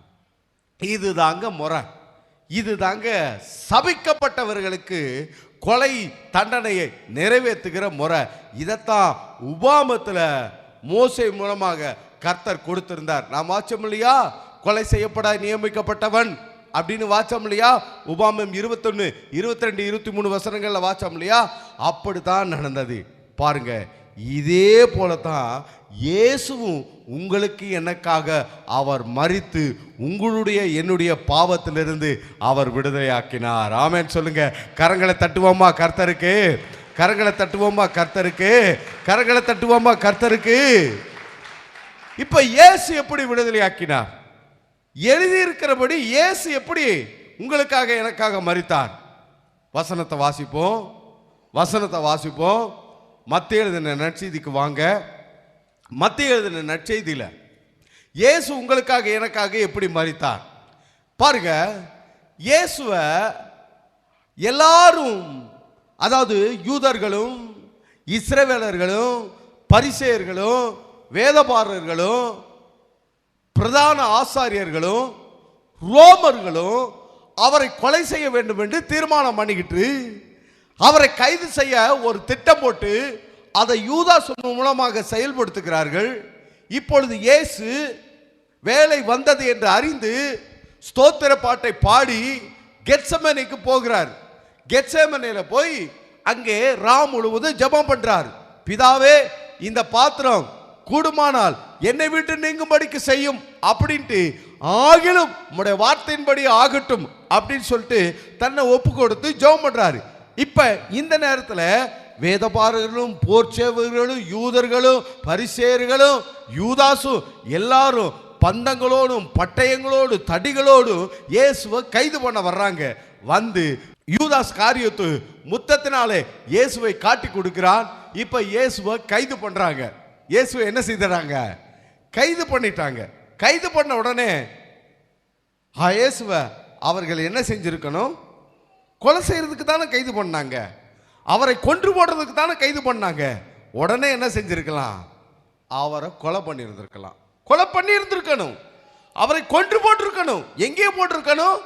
A: இதுதாங்க முறை. இதுதாங்க சபிக்கப்பட்டவர்களுக்கு கொலை தண்டனையை நிறைவேற்றுகிற முறை. இதைத்தான் உபாமத்தில் மோசே மூலமாக கர்த்தர் கொடுத்திருந்தார். நாம் வாச்சோம் இல்லையா, கொலை செய்யப்பட நியமிக்கப்பட்டவன் அப்படின்னு வாச்சோம் இல்லையா, உபாமம் 21, 22, 23 வசனங்கள்ல வாச்சோம் இல்லையா. அப்படித்தான் நடந்தது. பாருங்க, இதே போலதான் இயேசுவும் உங்களுக்கு எனக்காக அவர் மரித்து உங்களுடைய என்னுடைய பாவத்திலிருந்து அவர் விடுதலையாக்கினார். ஆமென் சொல்லுங்க. கரங்களை தட்டுவோமா கர்த்தருக்கு, கரங்களை தட்டுவோமா கர்த்தருக்கு, கரங்களை தட்டுவோமா கர்த்தருக்கு. இப்ப இயேசு எப்படி விடுதலையாக்கினார், எழுதியிருக்கிறபடி இயேசு எப்படி உங்களுக்காக எனக்காக மரித்தார். வசனத்தை வாசிப்போம், வசனத்தை வாசிப்போம். மத்தேயு எழுதின நற்செய்திக்கு வாங்க. மத்தேயு எழுதின நற்செய்தியில இயேசு உங்களுக்காக எனக்காக எப்படி மரித்தார் பாருங்க. இயேசுவ எல்லாரும், அதாவது யூதர்களும் இஸ்ரவேலர்களும் பரிசேயர்களும் வேதபாரர்களும் பிரதான ஆசாரியர்களும் ரோமர்களும் அவரை கொலை செய்ய வேண்டும் என்று தீர்மானம் பண்ணிக்கிட்டு அவரை கைது செய்ய ஒரு திட்டம் போட்டு அதை யூதாஸ் மூலமாக செயல்படுத்துகிறார்கள். இப்பொழுது இயேசு வேலை வந்தது என்று அறிந்து ஸ்தோத்திர பாட்டை பாடி கெத்செமனேக்கு போகிறார். கெத்செமனேல போய் அங்கே ராம் முழுவதும் ஜெபம் பண்றார். பிதாவே, இந்த பாத்திரம் கூடுமானால் என்னை விட்டு நீங்கும்படிக்கு செய்யும் அப்படின்ட்டு, ஆகிலும் உம்முடைய வார்த்தையின்படி ஆகட்டும் அப்படின்னு சொல்லிட்டு தன்னை ஒப்பு கொடுத்து ஜெபம் பண்றாரு. இப்ப இந்த நேரத்தில் வேதபாரர்களும் போர்ச்சேவர்களும் யூதர்களும் பரிசேயர்களும் யூதாசும் எல்லாரும் பந்தங்களோடும் பட்டயங்களோடு தடிகளோடும் இயேசுவை கைது பண்ண வர்றாங்க. வந்து யூதாஸ் காரியத்து முத்தத்தினாலே இயேசுவை காட்டி கொடுக்கிறான். இப்ப இயேசுவை கைது பண்றாங்க. இயேசுவை என்ன செய்தாங்க, கைது பண்ணிட்டாங்க. கைது பண்ண உடனே இயேசுவை அவர்கள் என்ன செஞ்சிருக்கணும், கொலை செய்யறதுக்கு தானே கைது பண்ணாங்க, அவரை கொன்று போடுறதுக்கு தானே கைது பண்ணாங்க. உடனே என்ன செஞ்சிருக்கலாம், அவரை கொலை பண்ணியிருந்திருக்கலாம், கொலை பண்ணி இருந்திருக்கணும். அவரை கொன்று போட்டிருக்கணும். எங்கே போட்டிருக்கணும்?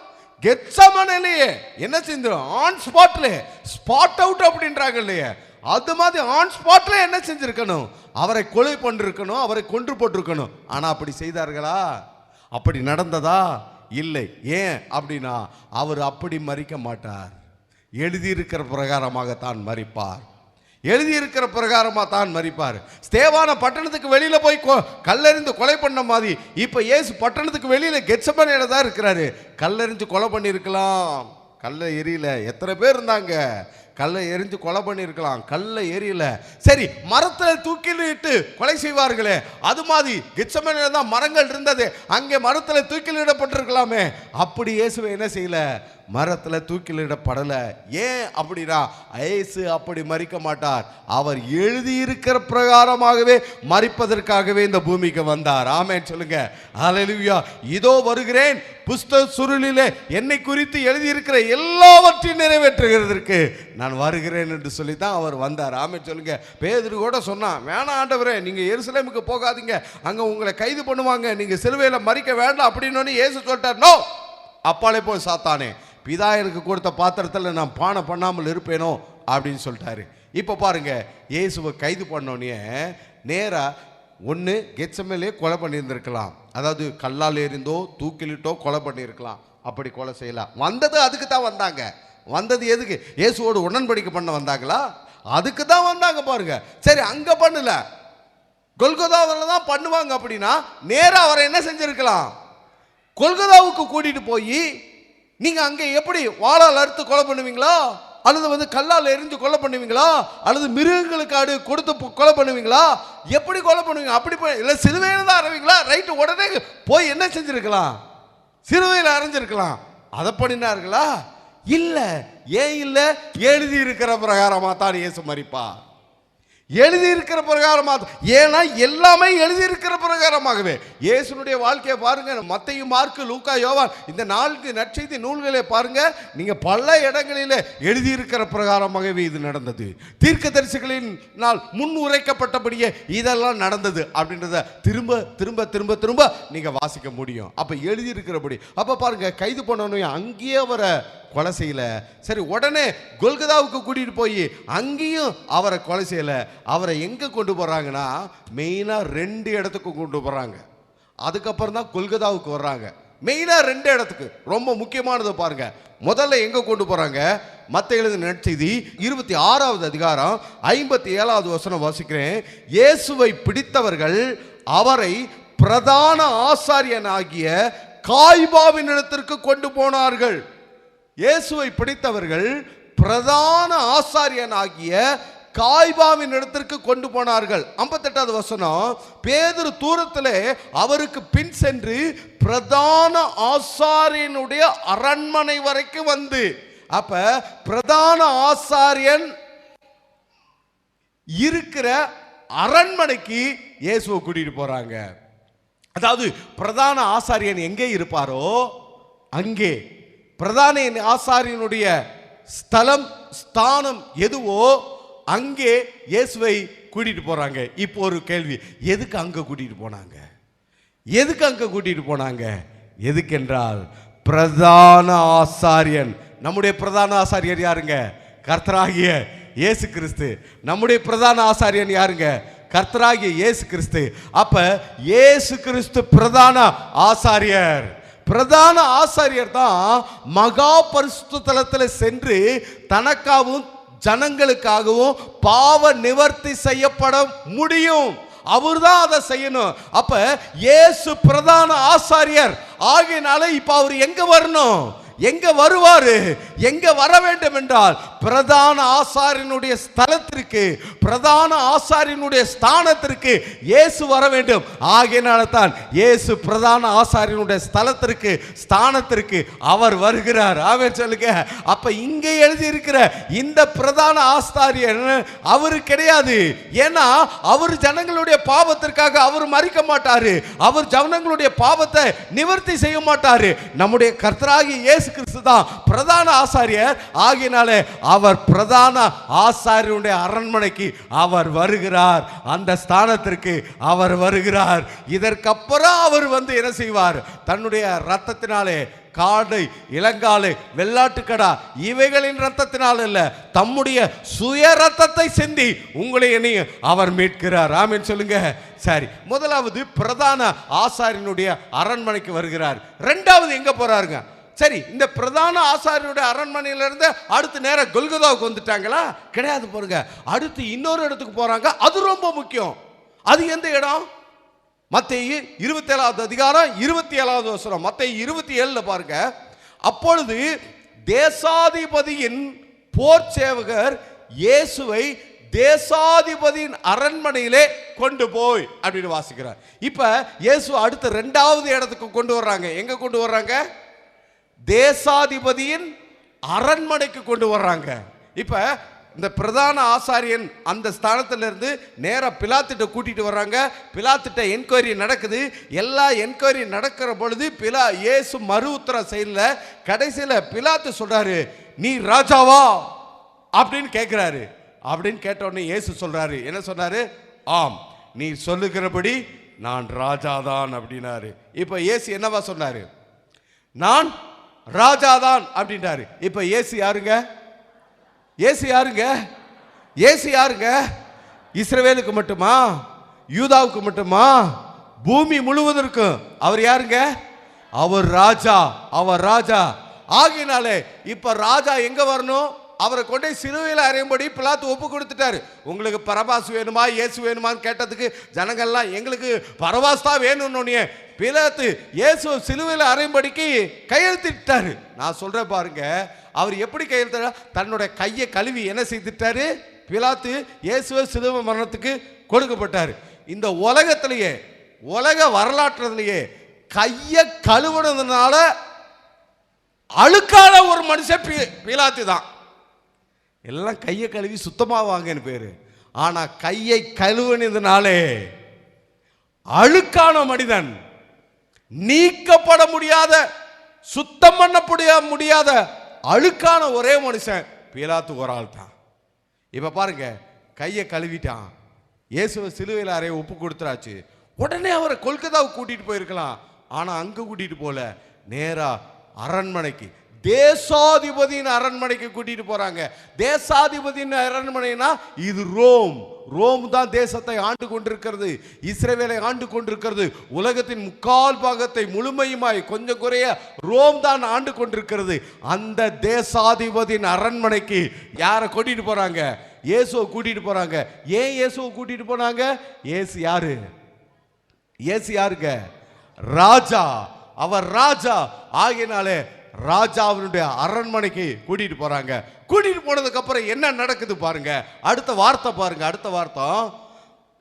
A: கெத்சமனேலயே. என்ன செஞ்சிடும்? ஆன் ஸ்பாட்ல, ஸ்பாட் அவுட் அப்படின்றாங்க இல்லையே, அது மாதிரி ஆன் ஸ்பாட்ல என்ன செஞ்சிருக்கணும்? அவரை கொலை பண்ணிருக்கணும், அவரை கொன்று போட்டிருக்கணும். ஆனா அப்படி செய்தார்களா? அப்படி நடந்ததா? இல்லை. ஏன் அப்படின்னா அவர் அப்படி மரிக்க மாட்டார். எழுதியிருக்கிற பிரகாரமாகத்தான் மரிப்பார். எழுதியிருக்கிற பிரகாரமாக தான் மரிப்பார். ஸ்தேவான பட்டணத்துக்கு வெளியில போய் கல்லெறிந்து கொலை பண்ண மாதிரி இப்ப இயேசு பட்டணத்துக்கு வெளியில கெத்சமனேல தான் இருக்கிறாரு. கல்லெறிஞ்சு கொலை பண்ணியிருக்கலாம், கல்ல எரியல. எத்தனை பேர் இருந்தாங்க? கல்லை எரிஞ்சு கொலை பண்ணியிருக்கலாம், கல்லை எரியல. சரி, மரத்தில் தூக்கிலிட்டு கொலை செய்வார்களே, அது மாதிரி கெத்சமனேல தான் மரங்கள் இருந்தது, அங்கே மரத்தில் தூக்கிலிடப்பட்டிருக்கலாமே. அப்படி இயேசுவை என்ன செய்யல? மரத்தில் தூக்கிலிடப்படலை. ஏன் அப்படின்னா இயேசு அப்படி மரிக்க மாட்டார். அவர் எழுதியிருக்கிற பிரகாரமாகவே மரிப்பதற்காகவே இந்த பூமிக்கு வந்தார். ஆமென் சொல்லுங்க. ஹல்லேலூயா. இதோ வருகிறேன், புஸ்தக சுருளிலே என்னை குறித்து எழுதியிருக்கிற எல்லாவற்றையும் நிறைவேற்றுகிறதற்கு நான் வருகிறேன் என்று சொல்லி தான் அவர் வந்தார். ஆமென் சொல்லுங்க. பேதுரு கூட சொன்னான், வேணாம் ஆண்டவரே, நீங்க எருசலேமுக்கு போகாதீங்க, அங்க உங்களை கைது பண்ணுவாங்க, நீங்க சிலுவையில மரிக்க வேண்டாம் அப்படின்னு இயேசு சொல்லிட்டார். நோ, அப்பாலே போய் சாத்தானே, பிதா எனக்கு கொடுத்த பாத்திரத்தில் நான் பானம் பண்ணாமல் இருப்பேனோ அப்படின்னு சொல்லிட்டாரு. இப்போ பாருங்க, இயேசுவை கைது பண்ணோன்னே நேராக ஒன்று கெத்சமனேலே கொலை பண்ணியிருந்திருக்கலாம், அதாவது கல்லால் எறிந்தோ தூக்கிலிட்டோ கொலை பண்ணியிருக்கலாம். அப்படி கொலை செய்யலாம். வந்தது அதுக்கு தான் வந்தாங்க. வந்தது எதுக்கு? இயேசுவோடு உடன்படிக்கை பண்ண வந்தாங்களா? அதுக்கு தான் வந்தாங்க பாருங்க. சரி, அங்கே பண்ணல, கொல்கொதாவில் தான் பண்ணுவாங்க அப்படின்னா நேராக அவரை என்ன செஞ்சிருக்கலாம்? கொல்கதாவுக்கு கூட்டிட்டு போய் நீங்க அங்கே எப்படி வாளால் அறுத்து கொலை பண்ணுவீங்களா, அல்லது கல்லால் எரிஞ்சு கொலை பண்ணுவீங்களா, அல்லது மிருகங்களுக்கு ஆடு கொடுத்து கொலை பண்ணுவீங்களா, எப்படி கொலை பண்ணுவீங்க? அப்படி இல்லை, சிலுவையில் தான் அறைவீங்களா? ரைட்டு, உடனே போய் என்ன செஞ்சிருக்கலாம்? சிலுவையில் அரைஞ்சிருக்கலாம். அதை பண்ணினார்களா? இல்லை. ஏன் இல்லை? எழுதி இருக்கிற பிரகாரமாக தான் இயேசு மரிப்பார். எழுதியிருக்கிற பிரகாரமாக. ஏன்னா எல்லாமே எழுதியிருக்கிற பிரகாரமாகவே. இயேசுனுடைய வாழ்க்கையை பாருங்க, மத்தேயு, மார்க்கு, லூக்கா, யோவான், இந்த 4 நற்செய்தி நூல்களை பாருங்க, நீங்க பல இடங்களில் எழுதியிருக்கிற பிரகாரமாகவே இது நடந்தது. தீர்க்கதரிசிகளினால் முன் உரைக்கப்பட்டபடியே இதெல்லாம் நடந்தது அப்படின்றத திரும்ப திரும்ப திரும்ப திரும்ப நீங்க வாசிக்க முடியும். அப்ப எழுதியிருக்கிறபடி. அப்ப பாருங்க, கைது பண்ணணும், அங்கேயே அவரை கொலை செய்யல. சரி, உடனே கொல்கதாவுக்கு கூட்டிட்டு போய் அங்கேயும் அவரை கொலை செய்யல. அவரை எங்க கொண்டு போறாங்கன்னா மெயினா 2 இடத்துக்கு கொண்டு போறாங்க. அதுக்கப்புறம் தான் கொல்கதாவுக்கு வர்றாங்க. மெயினா 2 இடத்துக்கு, ரொம்ப முக்கியமானது பாருங்க. முதல்ல எங்க கொண்டு போறாங்க? மத்தேயு எழுதின நற்செய்தி 26வது அதிகாரம் 57வது வசனம் வாசிக்கிறேன். இயேசுவை பிடித்தவர்கள் அவரை பிரதான ஆசாரியனாகிய காய்பாவின் இடத்திற்கு கொண்டு போனார்கள். இயேசுவை பிடித்தவர்கள் பிரதான ஆசாரியனாகிய காய்பாவின் இடத்திற்கு கொண்டு போனார்கள். 58வது வசனம், பேதுரு தூரத்திலே அவருக்கு பின் சென்று பிரதான ஆசாரியனுடைய அரண்மனை வரைக்கும் வந்து. அப்ப பிரதான ஆசாரியன் இருக்கிற அரண்மனைக்கு இயேசுவை கூட்டிட்டு போறாங்க. அதாவது பிரதான ஆசாரியன் எங்கே இருப்பாரோ அங்கே, பிரதான ஆசாரியனுடைய ஸ்தலம் ஸ்தானம் எதுவோ அங்கே இயேசுவை கூட்டிட்டு போறாங்க. இப்போ ஒரு கேள்வி, எதுக்கு அங்க கூட்டிட்டு போனாங்க? எதுக்கு அங்க கூட்டிட்டு போனாங்க? எதுக்கென்றால் பிரதான ஆசாரியன், நம்முடைய பிரதான ஆசாரியர் யாருங்க? கர்த்தராகிய இயேசு கிறிஸ்து. நம்முடைய பிரதான ஆசாரியன் யாருங்க? கர்த்தராகிய இயேசு கிறிஸ்து. அப்ப இயேசு கிறிஸ்து பிரதான ஆசாரியர். பிரதான ஆசாரியர் தான் மகா பரிசுத்த தலத்தில் சென்று தனக்காகவும் ஜனங்களுக்காகவும் பாவ நிவர்த்தி செய்யப்பட முடியும். அவர் தான் அதை செய்யணும். அப்ப இயேசு பிரதான ஆசாரியர் ஆகையினால இப்ப அவர் எங்க வரணும்? எங்க வருவாரு? எங்க வர வேண்டும் என்றால் பிரதான ஆசாரியனுடைய ஸ்தலத்திற்கு, பிரதான ஆசாரியனுடைய ஸ்தானத்திற்கு இயேசு வர வேண்டும். ஆகையினால தான் இயேசு பிரதான ஆசாரியனுடைய ஸ்தலத்திற்கு, ஸ்தானத்திற்கு அவர் வருகிறார். ஆமென் சொல்லுங்க. அப்ப இங்கே எழுதி இருக்கிற இந்த பிரதான ஆசாரியர் அவரு கிடையாது. ஏன்னா அவர் ஜனங்களுடைய பாவத்திற்காக அவர் மரிக்க மாட்டாரு. அவர் ஜனங்களுடைய பாவத்தை நிவர்த்தி செய்ய மாட்டாரு. நம்முடைய கர்த்தராகிய இயேசு கிறிஸ்து தான் பிரதான ஆசாரியர். ஆகையினாலே அவர் பிரதான ஆசாரியனுடைய அரண்மனைக்கு அவர் வருகிறார். அந்த ஸ்தானத்திற்கு அவர் வருகிறார். இதற்கப்புறம் அவர் வந்து என்ன செய்வார்? தன்னுடைய இரத்தத்தினாலே, காடை, இளங்காலை, வெள்ளாட்டுக்கடா இவைகளின் ரத்தத்தினால் அல்ல, தம்முடைய சுய ரத்தத்தை சிந்தி உங்களை என்னையும் அவர் மீட்கிறார். ஆமென் சொல்லுங்க. சரி, முதலாவது பிரதான ஆசாரியனுடைய அரண்மனைக்கு வருகிறார். இரண்டாவது எங்க போறாருங்க? சரி, இந்த பிரதான ஆசாரியனுடைய அரண்மனையிலிருந்து அடுத்து நேரம் கொல்கதாவுக்கு வந்துட்டாங்களா? கிடையாது. பாருங்க, அடுத்து இன்னொரு இடத்துக்கு போறாங்க. அது ரொம்ப முக்கியம். அது எந்த இடம்? மத்தேயு 27வது அதிகாரம் 27வது வசனம். மத்தேயு 27ல பாருங்க. அப்பொழுது தேசாதிபதியின் போர் சேவகர் இயேசுவை தேசாதிபதியின் அரண்மனையிலே கொண்டு போய் அப்படின்னு வாசிக்கிறார். இப்ப இயேசு அடுத்த இரண்டாவது இடத்துக்கு கொண்டு வர்றாங்க. எங்க கொண்டு வர்றாங்க? தேசாதிபதியின் அரண்மனைக்கு கொண்டு வர்றாங்க. இப்ப இந்த பிரதான ஆசாரியன் அந்த ஸ்தானத்திலிருந்து நேரா பிலாத்திட்ட கூட்டிட்டு வர்றாங்க. பிலாத்திட்ட என்கொயரி நடக்குது. எல்லா என்கொயரி நடக்கிற பொழுது இயேசு மறு உத்தரம் செய்யல. கடைசியில பிலாத்து சொல்றாரு, நீ ராஜாவா அப்படின்னு கேட்கிறாரு. அப்படின்னு கேட்ட உடனே இயேசு சொல்றாரு, என்ன சொன்னாரு? ஆம், நீ சொல்லுகிறபடி நான் ராஜாதான் அப்படின்னாரு. இப்ப இயேசு என்னவா சொன்னாரு? நான் ராஜாதான் அப்படின்றாரு. இப்ப இயேசு யாருங்க? இயேசு யாருங்க? இயேசு யாருங்க? இஸ்ரவேலுக்கு மட்டுமா? யூதாவுக்கு மட்டுமா? பூமி முழுவதற்கும் அவர் யாருங்க? அவர் ராஜா. அவர் ராஜா ஆகினாலே இப்ப ராஜா எங்க வரணும்? அவரை கொண்டே சிலுவையில் அறையும்படி பிலாத்து ஒப்பு கொடுத்துட்டாரு. உங்களுக்கு பரபாஸ் வேணுமா இயேசு வேணுமான்னு கேட்டதுக்கு ஜனங்கள்லாம் எங்களுக்கு பரபாஸ் தான் வேணும்னு பிலாத்து இயேசு சிலுவையில் அறையும்படிக்கு கையெழுத்திட்டாரு. நான் சொல்றேன் பாருங்க, அவர் எப்படி கையெழுத்தாரு? தன்னுடைய கையை கழுவி என்ன செய்துட்டாரு? பிலாத்து இயேசுவை சிலுவை மரணத்துக்கு கொடுக்கப்பட்டாரு. இந்த உலகத்திலேயே, உலக வரலாற்றிலேயே கையை கழுவுனதுனால அழுக்கான ஒரு மனுஷன் பிலாத்து தான். எல்லாம் கையை கழுவி சுத்தமாவாங்கன்னு பேரு. ஆனா கையை கழுவுனதுனாலே அழுக்கான மனிதன், நீக்கப்பட முடியாத, சுத்தம் பண்ணப்பட முடியாத அழுக்கான ஒரே மனுஷன் பிலாத்து ஒரு ஆள் தான். இப்ப பாருங்க, கையை கழுவிட்டான், இயேசுவை சிலுவையில் அறைய ஒப்பு கொடுத்துறாச்சு. உடனே அவரை கொல்கத்தாவுக்கு கூட்டிட்டு போயிருக்கலாம். ஆனா அங்க கூட்டிட்டு போல, நேரா அரண்மனைக்கு, தேசாதிபதியின் அரண்மனைக்கு கூட்டிட்டு போறாங்க. தேசாதிபதியின் அரண்மனைனா இது ரோம். ரோம் தான் தேசத்தை ஆண்டு கொண்டிருக்கிறது, இஸ்ரவேலை ஆண்டு கொண்டிருக்கிறது. உலகத்தின் முக்கால் பாகத்தை முழுமையுமாய் கொஞ்சம் குறைய ரோம் தான் ஆண்டு கொண்டிருக்கிறது. அந்த தேசாதிபதியின் அரண்மனைக்கு யாரை கூட்டிட்டு போறாங்க? இயேசுவை கூட்டிட்டு போறாங்க. ஏன் இயேசுவை கூட்டிட்டு போனாங்க? இயேசு யாரு? இயேசு யாருங்க? ராஜா. அவர் ராஜா ஆகினாலே ராஜாவினுடைய அரண்மனைக்கு கூட்டிட்டு போறாங்க. கூட்டிட்டு போனதுக்கு அப்புறம் என்ன நடக்குது பாருங்க. அடுத்த வார்த்தை பாருங்க. அடுத்த வார்த்தை,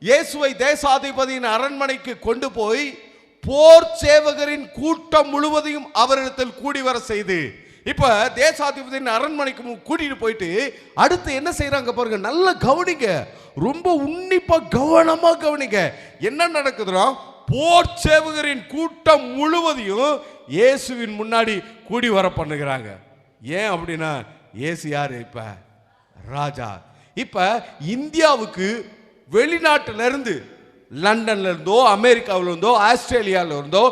A: இயேசுவை தேசாதிபதியின் அரண்மனைக்கு கொண்டு போய் போர் சேவகரின் கூட்டம் முழுவதையும் அவரிடத்தில் கூடி வர செய்து. இப்ப தேசாதிபதியின் அரண்மனைக்கு கூட்டிட்டு போயிட்டு அடுத்து என்ன செய்யறாங்க பாருங்க. நல்ல கவனிங்க, ரொம்ப உன்னிப்பா கவனமா கவனிங்க. என்ன நடக்குதுன்னா, போர் சேவகரின் கூட்டம் முழுவதையும் இயேசுவின் முன்னாடி கூடி வர பண்ணுகிறாங்க. ஏன் அப்படின்னா, இயேசு யாரு? இப்ப ராஜா. இப்ப இந்தியாவுக்கு வெளிநாட்டுல இருந்து, லண்டன்ல இருந்தோ, அமெரிக்காவில இருந்தோ, ஆஸ்திரேலியாவில இருந்தோ,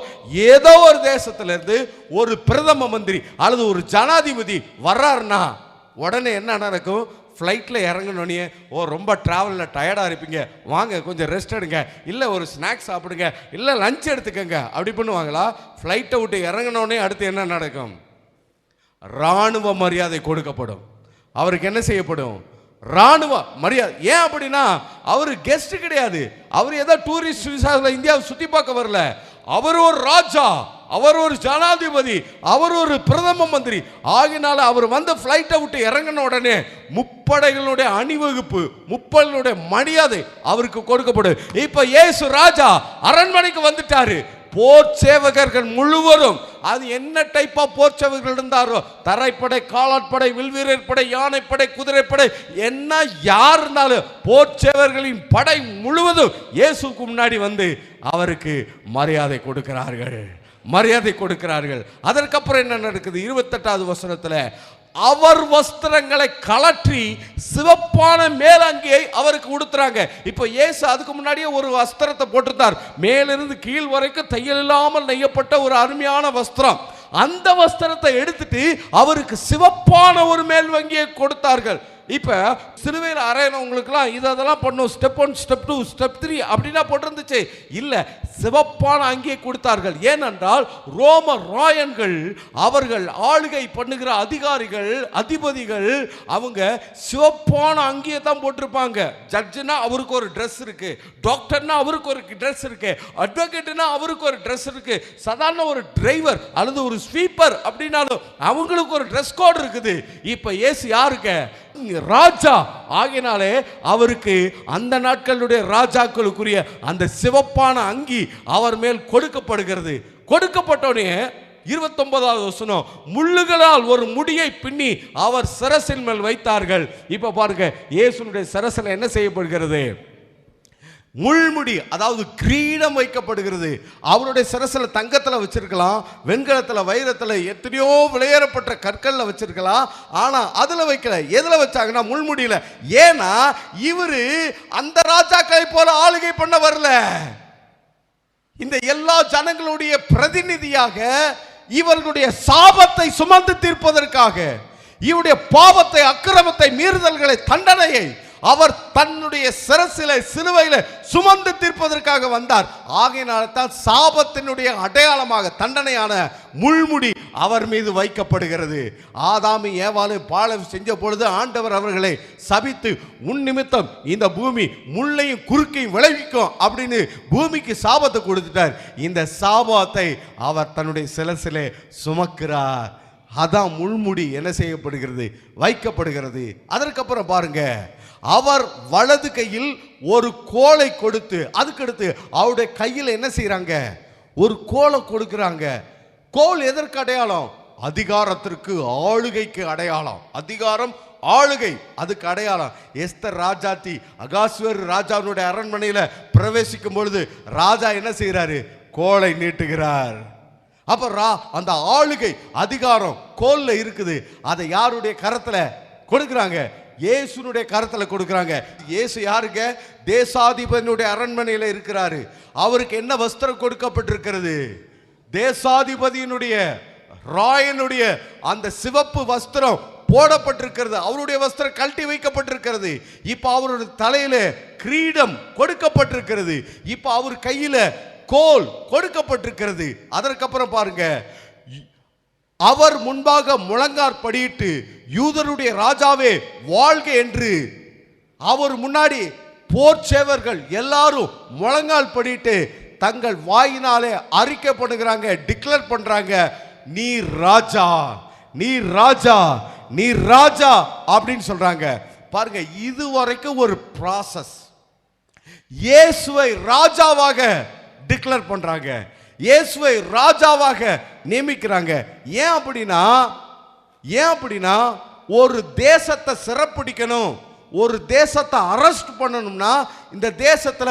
A: ஏதோ ஒரு தேசத்துல இருந்து ஒரு பிரதம மந்திரி அல்லது ஒரு ஜனாதிபதி வர்றாருன்னா உடனே என்ன நடக்கும்? ஃப்ளைட்டில் இறங்கணுன்னே, ஓ ரொம்ப ட்ராவலில் டயர்டாக இருப்பீங்க, வாங்க கொஞ்சம் ரெஸ்ட் எடுங்க, இல்லை ஒரு ஸ்நாக்ஸ் சாப்பிடுங்க, இல்லை லஞ்ச் எடுத்துக்கங்க, அப்படி பண்ணுவாங்களா? ஃப்ளைட்டை விட்டு இறங்கினோடனே அடுத்து என்ன நடக்கும்? இராணுவ மரியாதை கொடுக்கப்படும். அவருக்கு என்ன செய்யப்படும்? இராணுவ மரியாதை. ஏன் அப்படின்னா, அவர் கெஸ்ட் கிடையாது. அவர் ஏதோ டூரிஸ்ட் விசாவில் இந்தியாவை சுற்றி பார்க்க வரல. அவர் ஒரு ராஜா, அவர் ஒரு ஜனாதிபதி, அவர் ஒரு பிரதம மந்திரி ஆகினால அவர் வந்து ஃப்ளைட்டை விட்டு இறங்கின உடனே முப்படைகளுடைய அணிவகுப்பு, முப்படைகளுடைய மரியாதை அவருக்கு கொடுக்கப்படும். இப்ப இயேசு ராஜா அரண்மனைக்கு வந்துட்டாரு. போர் சேவகர்கள் முழுவதும், அது என்ன டைப் ஆஃப் போர் சேவகர்கள் இருந்தாரோ, தரைப்படை, காலாட்படை, வில்வீரர் படை, யானைப்படை, குதிரைப்படை, என்ன யார் இருந்தாலும் போர் சேவகர்களின் படை முழுவதும் இயேசுக்கு முன்னாடி வந்து அவருக்கு மரியாதை கொடுக்கிறார்கள், மரியாதை கொடுக்கிறார்கள். அதற்கப்புறம் என்ன நடக்குது? 28வது வசனத்துல,
B: அவர் வஸ்திரங்களை கலற்றி சிவப்பான மேலங்கியை அவருக்கு உடுத்துறாங்க. இப்போ இயேசு அதுக்கு முன்னாடியே ஒரு வஸ்திரத்தை போட்டிருந்தார். மேலிருந்து கீழ் வரைக்கும் தையல் இல்லாமல் நெய்யப்பட்ட ஒரு அருமையான வஸ்திரம். அந்த வஸ்திரத்தை எடுத்துட்டு அவருக்கு சிவப்பான ஒரு மேல்வங்கியை கொடுத்தார்கள். இப்போ சிலுவையில் அறையினவங்களுக்குலாம் இதெல்லாம் பண்ணும், ஸ்டெப் 1 ஸ்டெப் 2 ஸ்டெப் 3 அப்படின்னா போட்டிருந்துச்சு. இல்லை, சிவப்பான அங்கியை கொடுத்தார்கள். ஏனென்றால் ரோம ராயன்கள், அவர்கள் ஆளுகை பண்ணுகிற அதிகாரிகள், அதிபதிகள், அவங்க சிவப்பான அங்கியை தான் போட்டிருப்பாங்க. ஜட்ஜுனா அவருக்கு ஒரு ட்ரெஸ் இருக்கு, டாக்டர்னா அவருக்கு ஒரு ட்ரெஸ் இருக்கு, அட்வொகேட்னா அவருக்கு ஒரு ட்ரெஸ் இருக்கு, சாதாரண ஒரு டிரைவர் அல்லது ஒரு ஸ்வீப்பர் அப்படின்னாலும் அவங்களுக்கு ஒரு ட்ரெஸ் கோட் இருக்குது. இப்போ இயேசு யாருக்கு? ராஜா ஆகினாலே அவருக்கு அந்த நாட்களுடைய ராஜாக்களுக்குரிய அந்த சிவப்பான அங்கி அவர் மேல் கொடுக்கப்படுகிறது. கொடுக்கப்பட்டோடனே 29வது வசனம், முள்ளுகளால் ஒரு முடியை பின்னி அவர் சிரசின் மேல் வைத்தார்கள். இப்ப பாருங்க, இயேசுனுடைய சிரசில் என்ன செய்யப்படுகிறது? முள்முடி, அதாவது கிரீடம் வைக்கப்படுகிறது. அவருடைய சிரசில் தங்கத்தில் வச்சிருக்கலாம், வெண்கலத்தில், வைரத்தில், எத்தனையோ விளையாடப்பட்ட கற்களில் வச்சிருக்கலாம். ஆனால் அதில் வைக்கல. எதில் வச்சாங்கன்னா முள்முடியில். ஏன்னா இவரு அந்த ராஜாக்களை போல ஆளுகை பண்ண வரல. இந்த எல்லா ஜனங்களுடைய பிரதிநிதியாக இவர்களுடைய சாபத்தை சுமந்து தீர்ப்பதற்காக, இவருடைய பாவத்தை, அக்கிரமத்தை, மீறுதல்களை, தண்டனையை அவர் தன்னுடைய சிரசில, சிலுவையில சுமந்து தீர்ப்பதற்காக வந்தார். ஆகையினால தான் சாபத்தினுடைய அடையாளமாக தண்டனையான முள்முடி அவர் மீது வைக்கப்படுகிறது. ஆதாமி ஏவாளு பாவம் செஞ்ச பொழுது ஆண்டவர் அவர்களை சபித்து, உன் நிமித்தம் இந்த பூமி முள்ளையும் குறுக்கையும் விளைவிக்கும் அப்படின்னு பூமிக்கு சாபத்தை கொடுத்துட்டார். இந்த சாபத்தை அவர் தன்னுடைய சிரசிலே சுமக்கிறார். அதான் முள்முடி என்ன செய்யப்படுகிறது? வைக்கப்படுகிறது. அதற்கப்புறம் பாருங்க, அவர் வலது கையில் ஒரு கோலை கொடுத்து, அதுக்கடுத்து அவருடைய கையில் என்ன செய்யறாங்க? ஒரு கோலை கொடுக்கிறாங்க. கோல் எதற்கு அடையாளம்? அதிகாரத்திற்கு, ஆளுகைக்கு அடையாளம். அதிகாரம், ஆளுகை, அதுக்கு அடையாளம். எஸ்தர் ராஜாத்தி அகாஸ்வேர் ராஜாவுடைய அரண்மனையில் பிரவேசிக்கும் பொழுது ராஜா என்ன செய்யறாரு? கோலை நீட்டுகிறார். அப்ப அந்த ஆளுகை, அதிகாரம் கோல்ல இருக்குது. அதை யாருடைய கரத்துல கொடுக்கிறாங்க? இயேசுனுடைய கரத்துல கொடுக்கிறாங்க. இயேசு யாருங்க? தேசாதிபதியுடைய அரண்மனையில் இருக்கிறாரு. அவருக்கு என்ன வஸ்திரம் கொடுக்கப்பட்டிருக்கிறது? தேசாதிபதியினுடைய, ராயனுடைய அந்த சிவப்பு வஸ்திரம் போடப்பட்டிருக்கிறது. அவருடைய வஸ்திரம் கழட்டி வைக்கப்பட்டிருக்கிறது. இப்ப அவருடைய தலையில கிரீடம் கொடுக்கப்பட்டிருக்கிறது. இப்ப அவர் கையில கோல் கொடுக்கப்பட்டிருக்கிறது. அதற்கப்புறம் பாருங்க, அவர் முன்பாக முழங்கார் படியிட்டு, யூதருடைய ராஜாவே வாழ்க என்று அவர் முன்னாடி போர் சேவர்கள் எல்லாரும் முழங்கால் படியிட்டு தங்கள் வாயினாலே அறிக்கை பண்ணுகிறாங்க, டிக்ளேர் பண்றாங்க, நீர் ராஜா, நீர் ராஜா, நீர் ராஜா அப்படின்னு சொல்றாங்க. பாருங்க, இதுவரைக்கும் ஒரு ப்ராசஸ். இயேசுவை ராஜாவாக டிக்ளேர் பண்றாங்க, இயேசுவை ராஜாவாக நியமிக்கிறாங்க. ஏன் அப்படின்னா ஒரு தேசத்தை சிறப்பிடிக்கணும், ஒரு தேசத்தை அரெஸ்ட் பண்ணணும்னா இந்த தேசத்துல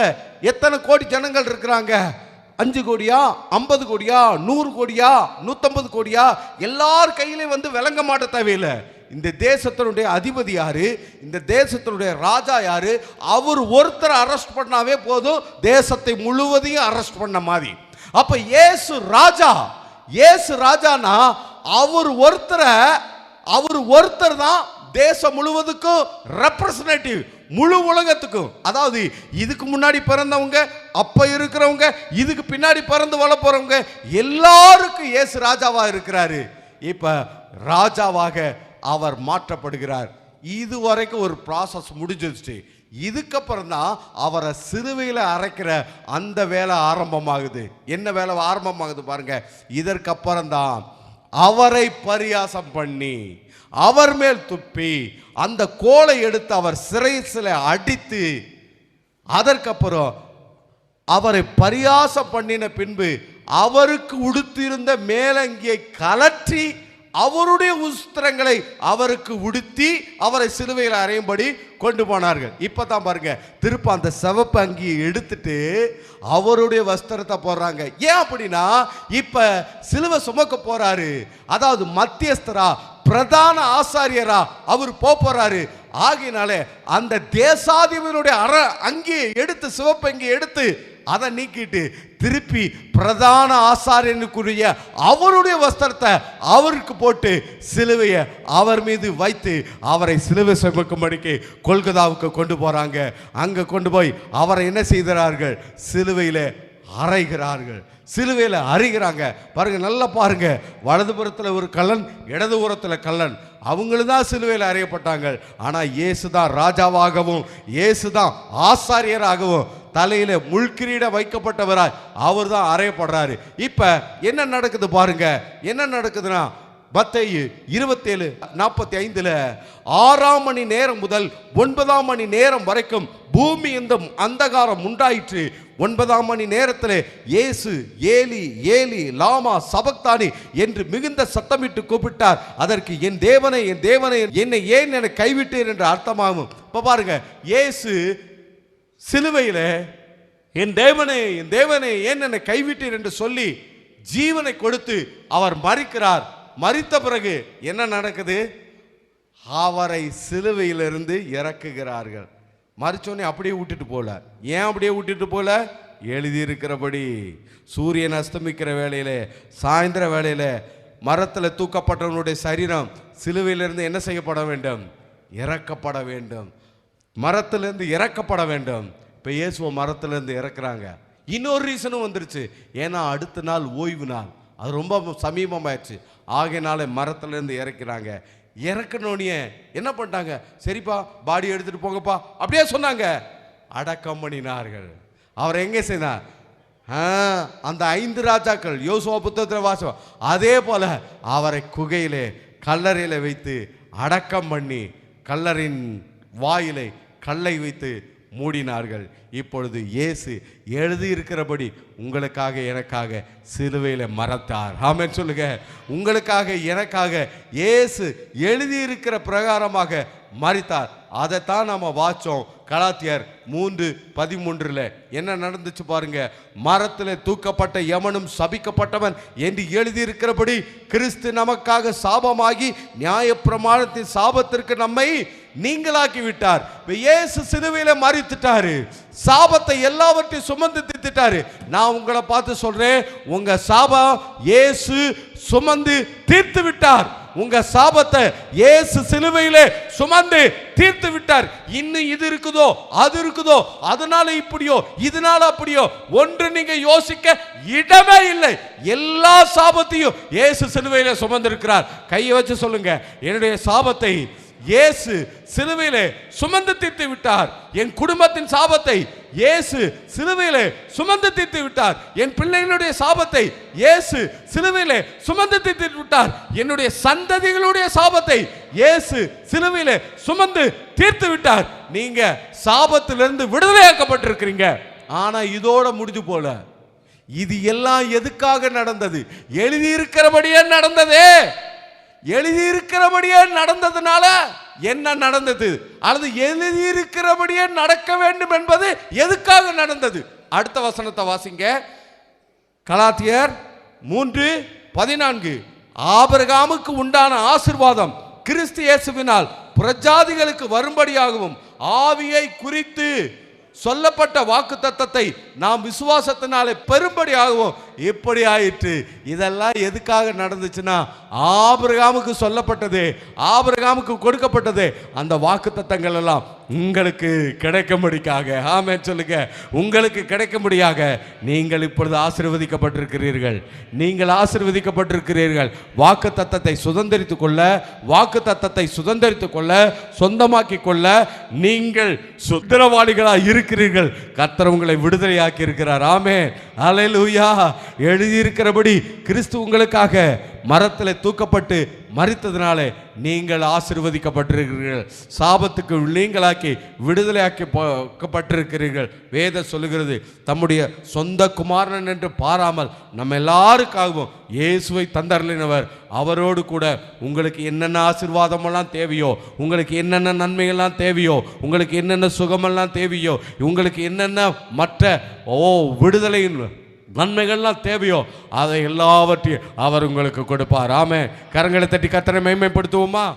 B: எத்தனை கோடி ஜனங்கள் இருக்கிறாங்க? 5 கோடியா, 50 கோடியா, 100 கோடியா, 150 கோடியா? எல்லார் கையிலையும் வந்து விளங்க மாட்ட தேவையில்லை. இந்த தேசத்தினுடைய அதிபதி யாரு, இந்த தேசத்தினுடைய ராஜா யாரு, அவர் ஒருத்தர் அரெஸ்ட் பண்ணாவே போதும், தேசத்தை முழுவதையும் அரெஸ்ட் பண்ண மாதிரி. அப்ப இயேசு ராஜா, இயேசு ராஜானா அவர் ஒருத்தர் தான் தேசம் முழுவதுக்கும் ரெப்ரசன்டேட்டிவ், முழு உலகத்துக்கும். அதாவது இதுக்கு முன்னாடி பிறந்தவங்க, அப்ப இருக்கிறவங்க, இதுக்கு பின்னாடி பிறந்து வளர போறவங்க எல்லாருக்கும் இயேசு ராஜாவா இருக்கிறாரு. இப்ப ராஜாவாக அவர் மாற்றப்படுகிறார். இதுவரைக்கும் ஒரு ப்ராசஸ் முடிஞ்சிருச்சு. இதுக்கப்புறம் தான் அவரை சிலுவையில் அரைக்கிற அந்த வேலை ஆரம்பமாகுது. என்ன வேலை ஆரம்பமாகுது பாருங்க. இதற்கப்புறம் தான் அவரை பரியாசம் பண்ணி, அவர் மேல் துப்பி, அந்த கோலை எடுத்து அவர் சிறையில் அடித்து, அதற்கப்புறம் அவரை பரியாசம் பண்ணின பின்பு அவருக்கு உடுத்திருந்த மேலங்கியை கலற்றி அவருடைய உஸ்திரங்களை அவருக்கு உடுத்தி அவரை சிலுவையில் அறையும்படி கொண்டு போனார்கள். இப்பதான் பாருங்க, திருப்ப அந்த சிவப்பு அங்கியை எடுத்துட்டு அவருடைய வஸ்திரத்தை போடுறாங்க. ஏன் அப்படின்னா இப்ப சிலுவை சுமக்க போறாரு, அதாவது மத்தியஸ்தரா
A: பிரதான ஆசாரியரா அவர் போறாரு. ஆகினாலே அந்த தேசாதிபதியுடைய அங்கே எடுத்து, சிவப்பங்கி எடுத்து அதை நீக்கிட்டு திருப்பி பிரதான ஆசாரியனுக்குரிய அவருடைய வஸ்திரத்தை அவருக்கு போட்டு சிலுவையை அவர் மீது வைத்து அவரை சிலுவை சுமக்கும்படிக்கு கொல்கதாவுக்கு கொண்டு போறாங்க. அங்க கொண்டு போய் அவரை என்ன செய்கிறார்கள்? சிலுவையில அறைகிறார்கள். சிலுவையில் அறிகிறாங்க. பாருங்க, நல்லா பாருங்க, வலதுபுறத்தில் ஒரு கள்ளன், இடதுபுறத்தில் கள்ளன், அவங்களும் தான் சிலுவையில் அறையப்பட்டாங்க. ஆனால் இயேசு தான் ராஜாவாகவும் இயேசு தான் ஆசாரியராகவும் தலையில முள்கிரீட வைக்கப்பட்டவராய் அவர் தான் அறையப்படுறாரு. இப்ப என்ன நடக்குது பாருங்க, என்ன நடக்குதுன்னா மத்தேயு 27:45 6ஆம் மணி நேரம் முதல் 9ஆம் மணி நேரம் வரைக்கும் பூமி இந்த அந்தகாரம் உண்டாயிற்று. 9ஆம் மணி நேரத்தில் இயேசு ஏலி ஏலி லாமா சபக்தானி என்று மிகுந்த சத்தமிட்டு கூப்பிட்டார். அதற்கு என் தேவனே என் தேவனே என்னை ஏன் என்னை கைவிட்டீர் என்று அர்த்தமாகும். இப்ப பாருங்க, இயேசு சிலுவையில் என் தேவனே ஏன் என்னை கைவிட்டீர் என்று சொல்லி ஜீவனை கொடுத்து அவர் மரிக்கிறார். மரித்த பிறகு என்ன நடக்குது? அவரை சிலுவையிலிருந்து இறக்குகிறார்கள். மரிச்சோன்னே அப்படியே விட்டுட்டு போல. ஏன் அப்படியே விட்டுட்டு போல? எழுதியிருக்கிறபடி சூரியன் அஸ்தமிக்கிற வேளையில, சாயந்தர வேளையில மரத்தில் தூக்கப்பட்டவனுடைய சரீரம் சிலுவையிலிருந்து என்ன செய்யப்பட வேண்டும்? இறக்கப்பட வேண்டும். மரத்திலிருந்து இறக்கப்பட வேண்டும். இப்போ இயேசுவை மரத்திலிருந்து இறக்குறாங்க. இன்னொரு ரீசனும் வந்துருச்சு. ஏன்னா அடுத்த நாள் ஓய்வு நாள், அது ரொம்ப சமீபமாயிடுச்சு. ஆகையினால மரத்திலிருந்து இறக்கிறாங்க. இறக்கணுன்னே என்ன பண்ணிட்டாங்க? சரிப்பா, பாடி எடுத்துட்டு போங்கப்பா அப்படியே சொன்னாங்க. அடக்கம் பண்ணினார்கள். அவர் எங்கே செய்தார்? அந்த 5 ராஜாக்கள் யோசுவா புத்தகத்தில் வாசம், அதே போல அவரை குகையிலே கல்லறையில் வைத்து அடக்கம் பண்ணி கல்லறின் வாயிலை கல்லை வைத்து மூடினார்கள். இப்பொழுது இயேசு எழுதியிருக்கிறபடி உங்களுக்காக எனக்காக சிலுவையில் மரத்தார். ஆமென் சொல்லுங்க. உங்களுக்காக எனக்காக இயேசு எழுதியிருக்கிற பிரகாரமாக மரித்தார். அதைத்தான் நாம வாச்சோம். கலாத்தியர் 3:13 என்ன நடந்துச்சு பாருங்க. மரத்தில் தூக்கப்பட்ட எவனும் சபிக்கப்பட்டவன் என்று எழுதியிருக்கிறபடி கிறிஸ்து நமக்காக சாபமாகி நியாயப்பிரமாணத்தின் சாபத்திற்கு நம்மை நீங்களாக்கி விட்டார். இயேசு சிலுவையில மரித்துட்டாரு. சாபத்தை எல்லாவற்றையும் சுமந்து தீர்த்துட்டாரு. நான் உங்களை பார்த்து சொல்றேன், உங்க சாபம் இயேசு சுமந்து தீர்த்து விட்டார். உங்க சாபத்தை இயேசு சிலுவையிலே சுமந்து தீர்த்து விட்டார். இன்னும் இது இருக்குதோ அது இருக்குதோ, அதனால இப்படியோ இதனால அப்படியோ ஒன்று நீங்க யோசிக்க இடமே இல்லை. எல்லா சாபத்தையும் இயேசு சிலுவையிலே சுமந்திருக்கிறார். கையை வச்சு சொல்லுங்க, என்னுடைய சாபத்தை இயேசு சிலுவையிலே சுமந்து தீர்த்து விட்டார். என் குடும்பத்தின் சாபத்தை இயேசு சிலுவையிலே சுமந்து தீர்த்து விட்டார். என் பிள்ளைகளுடைய சாபத்தை இயேசு சிலுவையிலே சுமந்து தீர்த்து விட்டார். என்னுடைய சந்ததிகளுடைய சாபத்தை இயேசு சிலுவையிலே சுமந்து தீர்த்து விட்டார். நீங்க சாபத்திலிருந்து விடுதலையாக்கப்பட்டிருக்கிறீங்க. ஆனா இதோட முடிஞ்சு போல. இது எல்லாம் எதுக்காக நடந்தது? எழுதியிருக்கிறபடியே நடந்ததே. எழுதியிருக்கிறபடியே நடந்ததுனால என்ன நடந்தது? அல்லது எழுதியிருக்கிறபடியே நடக்க வேண்டும் என்பது எதுக்காக நடந்தது? அடுத்த வசனத்தை வாசிங்க. கலாத்தியர் 3:14 ஆபிரகாமுக்கு உண்டான ஆசீர்வாதம் கிறிஸ்து இயேசுவினால் புறஜாதிகளுக்கு வரும்படியாகவும் ஆவியை குறித்து சொல்லப்பட்ட வாக்குத்தத்தத்தை நாம் விசுவாசத்தினாலே பெரும்படியாகவும் எப்படி ஆயிற்று. இதெல்லாம் எதுக்காக நடந்துச்சுன்னா ஆபிரகாமுக்கு சொல்லப்பட்டது, ஆபிரகாமுக்கு கொடுக்கப்பட்டது. அந்த வாக்குத்தத்தங்கள் எல்லாம் உங்களுக்கு கிடைக்கும்படியாக. ஆமென் சொல்லுங்க. உங்களுக்கு கிடைக்கும்படியாக நீங்கள் இப்பொழுது ஆசீர்வதிக்கப்பட்டிருக்கிறீர்கள். நீங்கள் ஆசீர்வதிக்கப்பட்டிருக்கிறீர்கள். வாக்குத்தத்தத்தை சுதந்திரித்துக் கொள்ள, வாக்குத்தத்தத்தை சுதந்திரித்துக் கொள்ள, சொந்தமாக்கி கொள்ள நீங்கள் சுத்திரவாளிகளாக இருக்கிறீர்கள். கர்த்தர் உங்களை விடுதலையாக்கி இருக்கிறார். ஆமென் அல்லேலூயா. எழுதியிருக்கிறபடி கிறிஸ்து உங்களுக்காக மரத்தில் தூக்கப்பட்டு மரித்ததினாலே நீங்கள் ஆசீர்வதிக்கப்பட்டிருக்கிறீர்கள். சாபத்துக்கு நீங்களாக்கி விடுதலையாக்கப்பட்டிருக்கிறீர்கள். வேதம் சொல்லுகிறது, தம்முடைய சொந்த குமாரன் என்று பாராமல் நம்ம எல்லாருக்காகவும் இயேசுவை தந்தருளினவர். அவரோடு கூட உங்களுக்கு என்னென்ன ஆசீர்வாதமெல்லாம் தேவையோ, உங்களுக்கு என்னென்ன நன்மைகள்லாம் தேவையோ, உங்களுக்கு என்னென்ன சுகமெல்லாம் தேவையோ, உங்களுக்கு என்னென்ன மற்ற விடுதலையின்
B: நன்மைகள்லாம் தேவையோ அதை எல்லாவற்றையும் அவர் உங்களுக்கு கொடுப்பார். ஆமென். கரங்களை தட்டி கர்த்தரை மகிமைப்படுத்துவோமா?